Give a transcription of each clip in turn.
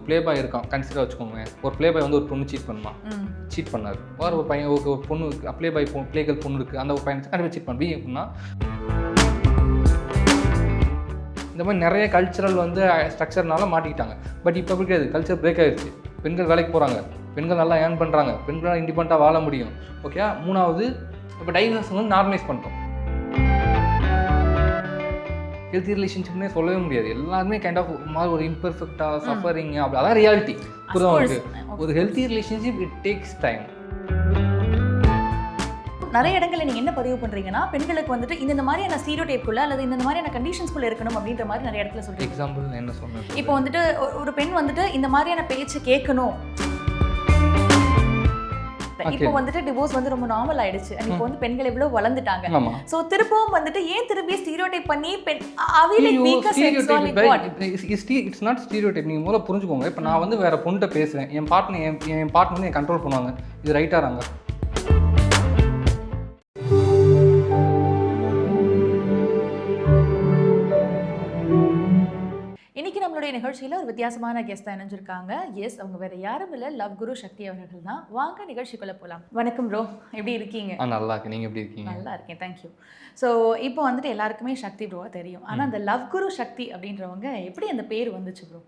Play boy இருக்கான் consider வச்சுக்கோங்க. ஒரு ப்ளே பாய் வந்து ஒரு பொண்ணு சீட் பண்ணுமா, சீட் பண்ணாரு. ஒரு பையன் ஒரு பொண்ணு ப்ளே பாய் ப்ளே கேர்ள் பொண்ணு இருக்குது, அந்த ஒரு பையனை கண்டிப்பாக சீட் பண்ணி அப்படின்னா இந்த மாதிரி நிறைய கல்ச்சரல் வந்து ஸ்ட்ரக்சர்னால மாட்டிக்கிட்டாங்க. பட் இப்போ எப்படி கிடையாது, கல்ச்சர் பிரேக் ஆகிடுச்சு. பெண்கள் வேலைக்கு போகிறாங்க, பெண்கள் நல்லா ஏர்ன் பண்ணுறாங்க, பெண்களால் இண்டிபெண்ட்டாக வாழ முடியும். ஓகே, மூணாவது இப்போ டைவர்ஸ் வந்து நார்மலைஸ் பண்ணிட்டோம். ஹெல்த்தி ரிலேஷன்ஷிப்னே சொல்லவே முடியாது. எல்லாருமே கைண்ட் ஆஃப் மாதிரி ஒரு இம்பர்ஃபெக்டாக சஃபரிங் அப்படி அதான் ரியாலிட்டி. புரியுது? ஒரு healthy relationship it takes time. நிறைய இடங்களில் நீங்கள் என்ன பதிவு பண்ணுறீங்கன்னா, பெண்களுக்கு வந்துட்டு இந்த மாதிரியான ஸ்டீரியோடைப்குள்ள அல்லது இந்த மாதிரியான கண்டிஷன்ஸ்குள்ள இருக்கணும் அப்படின்ற மாதிரி நிறைய இடத்துல சொல்கிறீங்க. எக்ஸாம்பிள் என்ன சொன்னேன்? இப்போ வந்துட்டு ஒரு பெண் வந்துட்டு இந்த மாதிரியான பேச்சு கேட்கணும். இப்போ வந்துட்டு டிவோர்ஸ் வந்து ரொம்ப நார்மல் ஆயிடுச்சு. இப்போ வந்து பெண்கள் எவ்வளவு வளர்ந்துட்டாங்க. சோ திருப்பவும் வந்துட்டு ஏன் திருப்பி ஸ்டீரியோடைப் பண்ணி பெண் அவிலிக் வீக்கா செக்சுவாலிட்டி இட்ஸ் நாட் ஸ்டீரியோடைப். நீங்க முதல்ல புரிஞ்சுக்கோங்க. இப்போ நான் வந்து வேற பொண்ணுட்ட பேசுறேன், என் பார்ட்னர் வந்து கண்ட்ரோல் பண்ணுவாங்க. இது ரைட்டாராங்க? நம்மளுடைய நிகழ்ச்சியில் ஒரு வித்தியாசமான கெஸ்ட் தான் இணைஞ்சிருக்காங்க. எஸ், அவங்க வேற யாரும் இல்லை, லவ் குரு சக்தி அவர்கள் தான். வாங்க நிகழ்ச்சிக்குள்ள போகலாம். வணக்கம் ப்ரோ, எப்படி இருக்கீங்க? நல்லா இருக்கு. நீங்க எப்படி இருக்கீங்க? நல்லா இருக்கேன், தேங்க்யூ. ஸோ இப்போ வந்துட்டு எல்லாருக்குமே சக்தி ப்ரோவா தெரியும். ஆனால் அந்த லவ் குரு சக்தி அப்படின்றவங்க எப்படி அந்த பேர் வந்துச்சு ப்ரோ?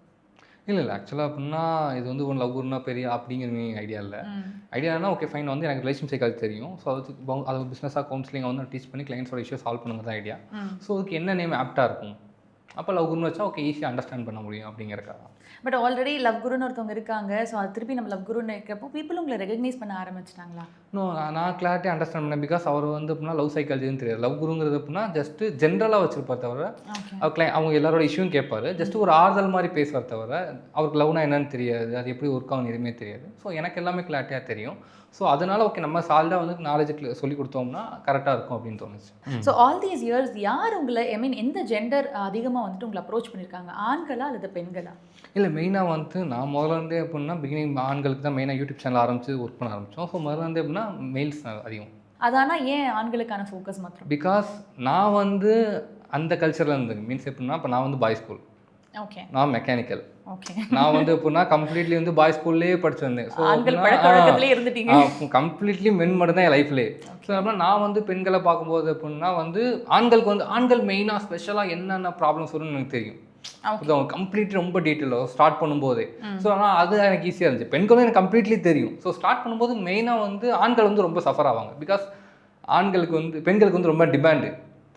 இல்லை ஆக்சுவலாக அப்படின்னா இது வந்து ஒரு லவ் குருனா பெரிய அப்படிங்கிற ஐடியா இல்லை. ஐடியானா ஓகே ஃபைன், வந்து எனக்கு ரிலேஷன் சைக்காலஜி தெரியும். ஸோ அது பிஸ்னஸாக கவுன்சிலிங் வந்து டீச் பண்ணி கிளைண்ட்ஸோட இஷ்யூ சால்வ் பண்ணுங்க தான் ஐடியா. ஸோ அதுக்கு என்ன நேம் ஆப்டாக இருக்கும், அப்போ லவ் குருன்னு வச்சா ஓகே ஈஸியாக அண்டர்ஸ்டாண்ட் பண்ண முடியும் அப்படிங்கிறக்காக. பட் ஆல்ரெடி லவ் குருன்னு ஒருத்தவங்க இருக்காங்க. ஸோ அது திருப்பி நம்ம லவ் குருன்னு இருக்கிறப்போ பீப்புள் உங்களை ரெகக்னைஸ் பண்ண ஆரம்பிச்சிட்டாங்களா? நான் கிளாரிட்டி அண்டர்ஸ்டாண்ட் பண்ணேன். பிகாஸ் அவர் வந்து அப்படின்னா லவ் சைக்காலஜின்னு தெரியாது. லவ் குருங்கிறது அப்படின்னா ஜஸ்ட் ஜென்ரலாக வச்சிருப்பார் தவிர அவங்க எல்லாரோட இஷ்யூவும் கேட்பாரு. ஜஸ்ட் ஒரு ஆறுதல் மாதிரி பேசுவார் தவிர அவருக்கு லவ்னா என்னன்னு தெரியாது, அது எப்படி ஒர்க் ஆகும் எதுவுமே தெரியாது. ஸோ எனக்கு எல்லாமே கிளாரிட்டியாக தெரியும். ஸோ அதனால ஓகே நம்ம சால்டாக வந்து நாலேஜ் சொல்லி கொடுத்தோம்னா கரெக்டாக இருக்கும் அப்படின்னு தோணுச்சு. ஸோ ஆல் தீஸ் இயர்ஸ் யார் உங்களை எந்த ஜெண்டர் அதிகமாக வந்துட்டு உங்களை அப்ரோச் பண்ணியிருக்காங்க, ஆண்களா அல்லது பெண்களா? இல்லை மெயினாக வந்து நான் முதல்ல இருந்தே அப்படின்னா பிகினிங் ஆண்களுக்கு தான் மெயினாக யூடியூப் சேனல் ஆரம்பித்து ஒர்க் பண்ண ஆரம்பித்தோம். ஸோ முதல்ல இருந்தே அப்படின்னா மெயில்ஸ் அதிகம். அதானா ஏன் ஆண்களுக்கான ஃபோக்கஸ் மாத்திரம்? பிகாஸ் நான் வந்து அந்த கல்ச்சரில் இருந்து மீன்ஸ் எப்படின்னா இப்போ நான் வந்து பாய் ஸ்கூல், ஓகே, நான் மெக்கானிக்கல், நான் வந்து எப்படின்னா கம்ப்ளீட்லி வந்து பாய் ஸ்கூல்லேயே படிச்சிருந்தேன். ஸோ கம்ப்ளீட்லி மென் மட்டும் தான் என் லைஃப்லேயே. ஸோ அப்படின்னா நான் வந்து பெண்களை பார்க்கும்போது எப்படின்னா வந்து ஆண்களுக்கு வந்து ஆண்கள் மெயினாக ஸ்பெஷலாக என்னென்ன ப்ராப்ளம்ஸ் வரும்னு எனக்கு தெரியும். அவங்க கம்ப்ளீட்லி ரொம்ப டீட்டெயிலாக ஸ்டார்ட் பண்ணும்போதே. ஸோ ஆனால் அது எனக்கு ஈஸியாக இருந்துச்சு. பெண்களும் எனக்கு கம்ப்ளீட்லி தெரியும். ஸோ ஸ்டார்ட் பண்ணும்போது மெயினாக வந்து ஆண்கள் வந்து ரொம்ப சஃபர் ஆவாங்க. பிகாஸ் ஆண்களுக்கு வந்து பெண்களுக்கு வந்து ரொம்ப டிமாண்டு.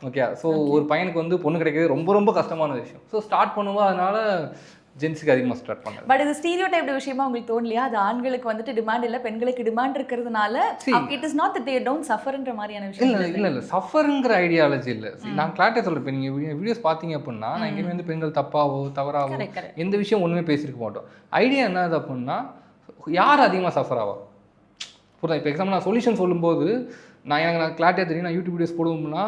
ஓகே, ஸோ ஒரு பையனுக்கு வந்து பொண்ணு கிடைக்கிறது ரொம்ப ரொம்ப கஷ்டமான விஷயம். ஸோ ஸ்டார்ட் பண்ணும்போது அதனால ஜென்ஸுக்கு அதிகமாக ஸ்டார்ட் பண்ணாங்க. பட் இது ஸ்டீரியோடைப் விஷயமா உங்களுக்கு தோணலையா? அது ஆண்களுக்கு வந்துட்டு டிமாண்ட் இல்லை, பெண்களுக்கு டிமாண்ட் இருக்கிறதுனால it is not that they don't சஃபர்ன்ற மாதிரியான விஷயம் இல்லை சஃபருங்கிற ஐடியாலஜி இல்லை. நான் கிளாரிட்டியாக சொல்கிறேன். இப்போ நீங்கள் வீடியோஸ் பார்த்தீங்க அப்படின்னா நான் எங்கேயுமே வந்து பெண்கள் தப்பாவோ தவறாவோ எந்த விஷயம் ஒன்றுமே பேசியிருக்க மாட்டோம். ஐடியா என்னது அப்படின்னா யார் அதிகமாக சஃபர் ஆவா புரியுதா? இப்போ எக்ஸாம்பிள் நான் சொல்யூஷன் சொல்லும்போது நான் கிளாரிட்டியாக தெரியும். நான் யூடியூப் வீடியோஸ் போடுவோம்னா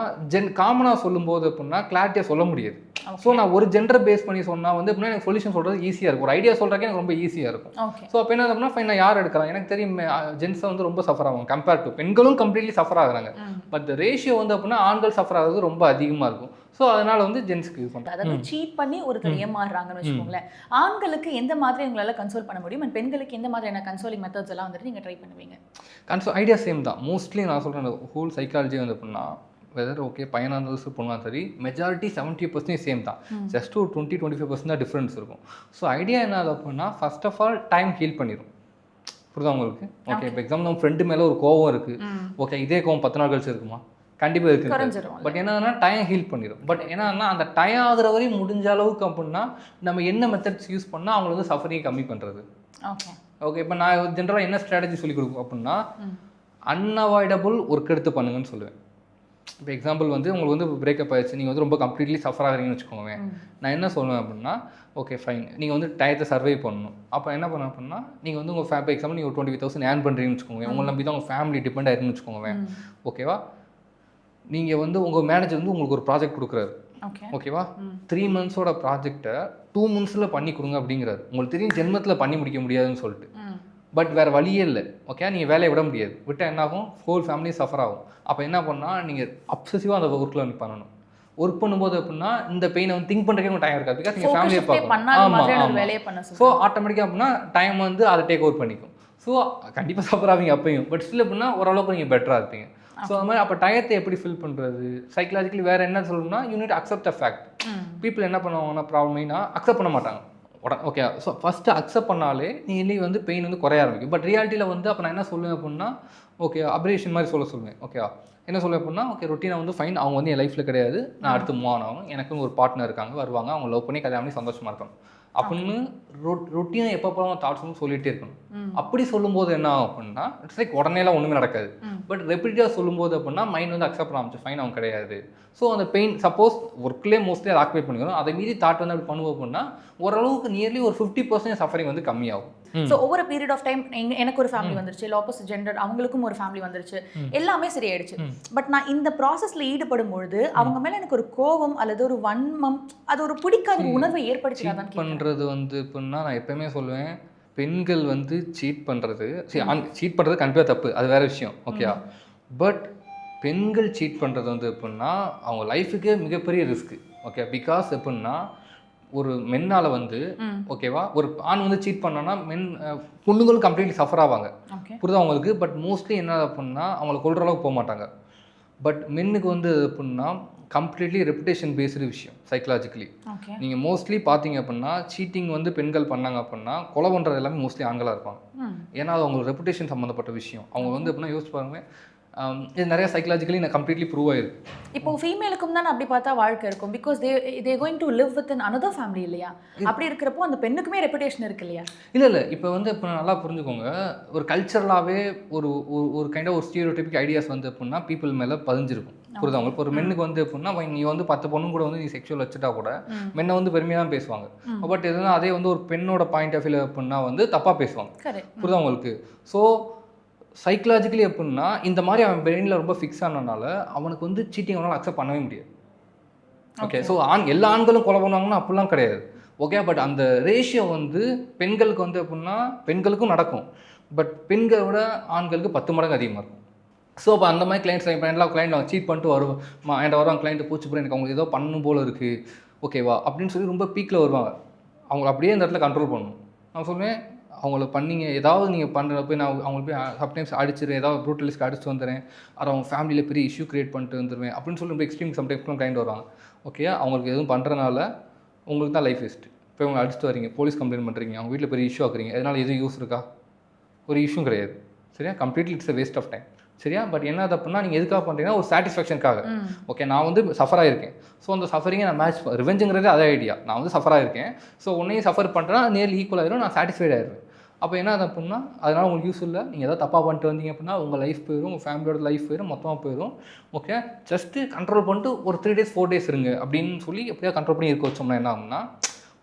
காமனாக சொல்லும்போது அப்படின்னா கிளாரிட்டியாக சொல்ல முடியாது. ஸோ நான் ஒரு ஜெண்டர் பேஸ் பண்ணி சொன்னால் வந்து அப்படின்னா எனக்கு சொல்யூஷன் சொல்கிறது ஈஸியாக இருக்கும். ஒரு ஐடியா சொல்கிறக்கே எனக்கு ரொம்ப ஈஸியாக இருக்கும். ஸோ அப்போ என்ன அப்படின்னா ஃபைன் நான் யார் எடுக்கிறேன், எனக்கு தெரியும் ஜென்ஸை வந்து ரொம்ப சஃபர் ஆகும் கம்பேர் டு பெண்களும் கம்ப்ளீட்லி சஃபர் ஆகுறாங்க. பட் ரேஷியோ வந்து அப்படின்னா ஆண்கள் சஃபர் ஆகுறது ரொம்ப அதிகமாக இருக்கும். ஸோ அதனால வந்து ஜென்ஸ்க்கு யூஸ் பண்ணுறாங்க. அதாவது சீட் பண்ணி ஒருத்தர் ஏமாறுறாங்கன்னு வச்சுக்கோங்களேன். ஆண்களுக்கு எந்த மாதிரி உங்களால் கன்சோல் பண்ண முடியும், அண்ட் பெண்களுக்கு எந்த மாதிரியான கன்சோலிங் மெத்தட்ஸ் எல்லாம் வந்துட்டு நீங்கள் ட்ரை பண்ணுவீங்க? ஐடியா சேம் தான். மோஸ்ட்லி நான் சொல்கிறேன் ஹோல் சைக்காலஜி வந்து அப்படின்னா வெதர் ஓகே பையனாக இருந்தாலும் பொண்ணாக சரி மெஜாரிட்டி 70% சேம் தான். ஜஸ்ட் ஒரு 20-25% தான் டிஃப்ரென்ஸ் இருக்கும். ஸோ ஐடியா என்ன அப்படின்னா first of all time heal பண்ணிடும். புரியுதா உங்களுக்கு? ஓகே, இப்போ எக்ஸாம்பிள் நம்ம ஃப்ரெண்டு மேலே ஒரு கோவம் இருக்குது. ஓகே, இதே கோவம் 10 நாள் கழிச்சு இருக்குமா? கண்டிப்பாக இருக்குது. பட் என்னன்னா டைம் ஹீல் பண்ணிடும். பட் என்னன்னா அந்த டைம் ஆகுற வரையும் முடிஞ்ச அளவுக்கு அப்படின்னா நம்ம என்ன மெத்தட்ஸ் யூஸ் பண்ணால் அவங்களுக்கு வந்து சஃபரிங் கம்மி பண்ணுறது. ஓகே, இப்போ நான் ஜென்ரலாக என்ன ஸ்ட்ராட்டஜி சொல்லிக் கொடுக்கும் அப்படின்னா அன்அவாய்டபுள் ஒர்க் எடுத்து பண்ணுங்கன்னு சொல்லுவேன். இப்போ எக்ஸாம்பிள் வந்து உங்களுக்கு வந்து பிரேக்கப் ஆயிடுச்சு, நீங்கள் வந்து ரொம்ப கம்ப்ளீட்லி சஃபர் ஆகிறீங்கன்னு வச்சுக்கோங்க. நான் என்ன சொல்லுவேன் அப்படின்னா ஓகே ஃபைன், நீங்கள் வந்து டயத்தை சர்வை பண்ணணும். அப்போ என்ன பண்ண அப்படின்னா நீங்கள் வந்து உங்கள் இப்போ எக்ஸாம்பிள் நீங்கள் ஒரு 25,000 ஏர்ன் பண்ணுறீங்கன்னு வச்சுக்கோங்க. உங்களை நம்பி தான் உங்கள் ஃபேமிலி டிபெண்ட் ஆயிருக்குன்னு வச்சுக்கோங்க. ஓகேவா? நீங்கள் வந்து உங்கள் மேனேஜர் வந்து உங்களுக்கு ஒரு ப்ராஜெக்ட் கொடுக்குறாரு. ஓகேவா? 3 monthஸோட ப்ராஜெக்டை 2 monthஸில் பண்ணி கொடுங்க அப்படிங்கிறாரு. உங்களுக்கு தெரியும் ஜென்மத்தில் பண்ணி முடிக்க முடியாதுன்னு சொல்லிட்டு. பட் வேறு வழியே இல்லை. ஓகே, நீங்கள் வேலையை விட முடியாது. விட்டால் என்ன ஆகும்? ஹோல் ஃபேமிலி சஃபர் ஆகும். அப்போ என்ன பண்ணால் நீங்கள் அப்சசிவாக அந்த ஒர்க்கில் பண்ணணும். ஒர்க் பண்ணும்போது அப்படின்னா இந்த பெயினை வந்து திங்க் பண்ணுறதுக்கே டைம் இருக்காது. பிகாஸ் நீங்கள் ஃபோக்கஸ் ஃபேமிலியை ஷிஃப்டே பண்ணாத மாதிரியான ஒரு வேலையை பண்ண ஸோ ஆட்டோமேட்டிக்காக அப்படின்னா டைம் வந்து அதை டேக் ஓவர் பண்ணிக்கும். ஸோ கண்டிப்பாக சஃபர் ஆவீங்க அப்பயும், பட் ஸ்டில் அப்படின்னா ஓரளவுக்கு நீங்கள் பெட்டராக இருப்பீங்க. ஸோ அது மாதிரி அப்போ டயத்தை எப்படி ஃபில் பண்ணுறது, சைக்கலாஜிக்கலி வேறு என்ன சொல்லணும்னா you need accept the fact. People என்ன பண்ணுவாங்கன்னா ப்ராப்ளம்னா அக்செப்ட் பண்ண மாட்டாங்க. ஓகே, ஸோ ஃபஸ்ட்டு அக்செப்ட் பண்ணாலே நீ வந்து பெயின் வந்து குறைய ஆரம்பிக்கும். பட் ரியாலிட்டியில் வந்து அப்போ நான் என்ன சொல்லுவேன் அப்படின்னா ஓகே அப்ரேஷன் மாதிரி சொல்லுவேன். ஓகேவா, என்ன சொல்லுவேன் அப்படின்னா ஓகே ரொட்டீனை வந்து ஃபைன், அவங்க வந்து என் லைஃப்பில் கிடையாது, நான் அடுத்து மூவ் ஆன் ஆகும், எனக்குன்னு ஒரு பார்ட்னர் இருக்காங்க, வருவாங்க, அவங்க லவ் பண்ணி கல்யாணம் பண்ணி சந்தோஷமாக இருக்கணும் அப்படின்னு ரொட்டீனை எப்போ தாட்ஸ் வந்து சொல்லிகிட்டே இருக்கணும். அப்படி சொல்லும்போது என்ன ஆகும் அப்படின்னா இட்ஸ் லைக் உடனேலாம் ஒன்றுமே நடக்காது. பட் ரெப்பிட்டாக சொல்லும்போது அப்படின்னா மைண்ட் வந்து அக்செப்ட் பண்ண ஆரம்பிச்சு ஃபைன் அவங்க கிடையாது. ஸோ அந்த பெயின் சப்போஸ் ஒர்க்லேயே மோஸ்ட்லி அதை ஆக்குபேட் பண்ணிக்கணும். அதை மீறி தாட் வந்து அப்படி பண்ணுவோம் அப்படின்னா ஓரளவுக்கு நியர்லி ஒரு 50% சஃபரிங் வந்து கம்மியாகும். ஸோ ஒவ்வொரு பீரியட் ஆஃப் டைம் எனக்கு ஒரு ஃபேமிலி வந்துருச்சு, இல்லை ஆப்போசிட் ஜெண்டர் அவங்களுக்கும் ஒரு ஃபேமிலி வந்துருச்சு, எல்லாமே சரியாயிடுச்சு. பட் நான் இந்த ப்ராசஸில் ஈடுபடும் பொழுது அவங்க மேலே எனக்கு ஒரு கோபம் அல்லது ஒரு வன்மம், அது ஒரு பிடிக்காத உணர்வை ஏற்படுத்திதான் பண்ணுறது வந்து எப்படின்னா நான் எப்பயுமே சொல்லுவேன், பெண்கள் வந்து சீட் பண்ணுறது கண்டிப்பாக தப்பு, அது வேறு விஷயம். ஓகேவா, பட் பெண்கள் சீட் பண்ணுறது வந்து எப்படின்னா அவங்க லைஃபுக்கே மிகப்பெரிய ரிஸ்க்கு. ஓகே, பிகாஸ் எப்படின்னா ஒரு மென்னால் வந்து ஓகேவா ஒரு ஆண் வந்து சீட் பண்ணோன்னா பொண்ணுங்களும் கம்ப்ளீட்லி சஃபர் ஆவாங்க, புரியுது அவங்களுக்கு. பட் மோஸ்ட்லி என்ன அப்படின்னா அவங்கள கொள்கிற அளவுக்கு போக மாட்டாங்க. பட் மென்னுக்கு வந்து எப்படின்னா கம்ப்ளீட்லி ரெப்புடேஷன் பேஸ்டு விஷயம் சைக்கலாஜிக்கலி. நீங்கள் மோஸ்ட்லி பார்த்தீங்க அப்படின்னா சீட்டிங் வந்து பெண்கள் பண்ணாங்க அப்படின்னா கொலை பண்ணுறது எல்லாமே மோஸ்ட்லி ஆண்களாக இருப்பாங்க. ஏன்னா அது அவங்களுக்கு ரெப்புடேஷன் சம்மந்தப்பட்ட விஷயம். அவங்க வந்து எப்படின்னா யோசிச்சு பாருங்க, இது நிறைய சைக்கலாஜிக்கலி நான் கம்ப்ளீட்லி ப்ரூவ் ஆயிருக்கு. இப்போ ஃபீமேலுக்கும் தான் அப்படி பார்த்தா வாழ்க்கை இருக்கும், because they going to live with an another family இல்லையா? அப்படி இருக்கிறப்போ அந்த பெண்ணுக்குமே ரெப்புடேஷன் இருக்கு இல்லையா? இல்லை இப்போ வந்து இப்போ நல்லா புரிஞ்சுக்கோங்க, ஒரு கல்ச்சரலாகவே ஒரு கைண்ட் ஆஃப் ஒரு ஸ்டீரியோடைபிக் ஐடியாஸ் வந்து எப்படின்னா பீப்புள் மேலே பதிஞ்சிருக்கும், புரியுது அவங்களுக்கு. ஒரு மென்னுக்கு வந்து எப்படின்னா நீ வந்து 10 பொண்ணு கூட வந்து நீ செக்ஷுவல் வச்சுட்டா கூட மென்னை வந்து பெருமையாக தான் பேசுவாங்க. பட் எதுனா அதே வந்து ஒரு பெண்ணோட பாயிண்ட் ஆஃப் வியூ எப்படின்னா வந்து தப்பாக பேசுவாங்க, புரியுது அவங்களுக்கு. ஸோ சைக்கலாஜிக்கலி எப்படின்னா இந்த மாதிரி அவன் பிரெயினில் ரொம்ப ஃபிக்ஸ் ஆனதுனால அவனுக்கு வந்து சீட்டிங் அவனால் அக்செப்ட் பண்ணவே முடியாது. ஓகே, ஸோ எல்லா ஆண்களும் கொலை பண்ணுவாங்கன்னா அப்படிலாம் கிடையாது. ஓகே, பட் அந்த ரேஷியோ வந்து பெண்களுக்கு வந்து எப்படின்னா பெண்களுக்கும் நடக்கும், பட் பெண்களை விட ஆண்களுக்கு 10 மடங்கு அதிகமாக இருக்கும். ஸோ அப்போ அந்த மாதிரி கிளைண்ட்ஸ் எல்லா கிளைண்ட் அவங்க சீட் பண்ணிட்டு என்கிட்ட வருவாங்க கிளைண்ட்டு, பூச்சி போகிற எனக்கு அவங்களுக்கு ஏதோ பண்ணணும் போல் இருக்குது ஓகேவா அப்படின்னு சொல்லி ரொம்ப பீக்கில் வருவாங்க. அவங்களை அப்படியே இந்த இடத்துல கண்ட்ரோல் பண்ணணும். நான் சொல்லுவேன் அவங்கள பண்ணிங்க ஏதாவது நீங்கள் பண்ணுற போய் நான் அவங்களுக்கு போய் சம்டைம்ஸ் அடிச்சிடுறேன், ஏதாவது ப்ரூட்டலிஸ்க்கு அடிச்சு வந்துடுறேன், அது அவங்க ஃபேமிலியில் பெரிய இஷ்யூ க்ரியேட் பண்ணிட்டு வந்துடுவேன் அப்படின்னு சொல்லி ரொம்ப எக்ஸ்ட்ரீம் சம்டைம்ஸ்லாம் கிளைண்ட் வருவாங்க. ஓகே, அவங்களுக்கு எதுவும் பண்ணுறனால உங்களுக்கு தான் லைஃப் வேஸ்ட்டு. இப்போ அவங்க அடிச்சுட்டு வரீங்க, போலீஸ் கம்ப்ளைண்ட் பண்ணுறீங்க, அவங்க வீட்டில் பெரிய இஷ்யூ ஆக்குறீங்க, அதனால் எதுவும் யூஸ் இருக்கா? ஒரு இஷ்யூ கிடையாது, சரியா? Completely it's a waste of time, சரியா? பட் என்ன அப்படின்னா நீங்கள் எதுக்காக பண்ணுறீங்கன்னா ஒரு சாட்டிஸ்ஃபேக்ஷனுக்காக. ஓகே, நான் வந்து சஃபராக இருக்கேன், ஸோ அந்த சஃபரிங்கை நான் மேட்ச் ரிவெஞ்சுங்கிறது அதே ஐடியா. நான் வந்து சஃபராக இருக்கேன், ஸோ உன்னையும் சஃபர் பண்ணுறேன்னா நியர்லி ஈக்குவல் ஆயிரும், நான் சாட்டிஸ்ஃபைட் ஆயிடுவேன். அப்போ என்ன அப்படின்னா அதனால் உங்களுக்கு யூஸ் இல்லை. நீங்கள் எதாவது தப்பாக பண்ணிட்டு வந்தீங்க அப்படின்னா உங்கள் லைஃப் போயிடும், உங்கள் ஃபேமிலியோட லைஃப் போயிடும், மொத்தமாக போயிடும். ஓகே, ஜஸ்ட்டு கண்ட்ரோல் பண்ணிட்டு ஒரு 3 days 4 days இருங்க அப்படின்னு சொல்லி எப்படியா கண்ட்ரோல் பண்ணி இருக்க வச்சோம்னா என்ன ஆகும்னா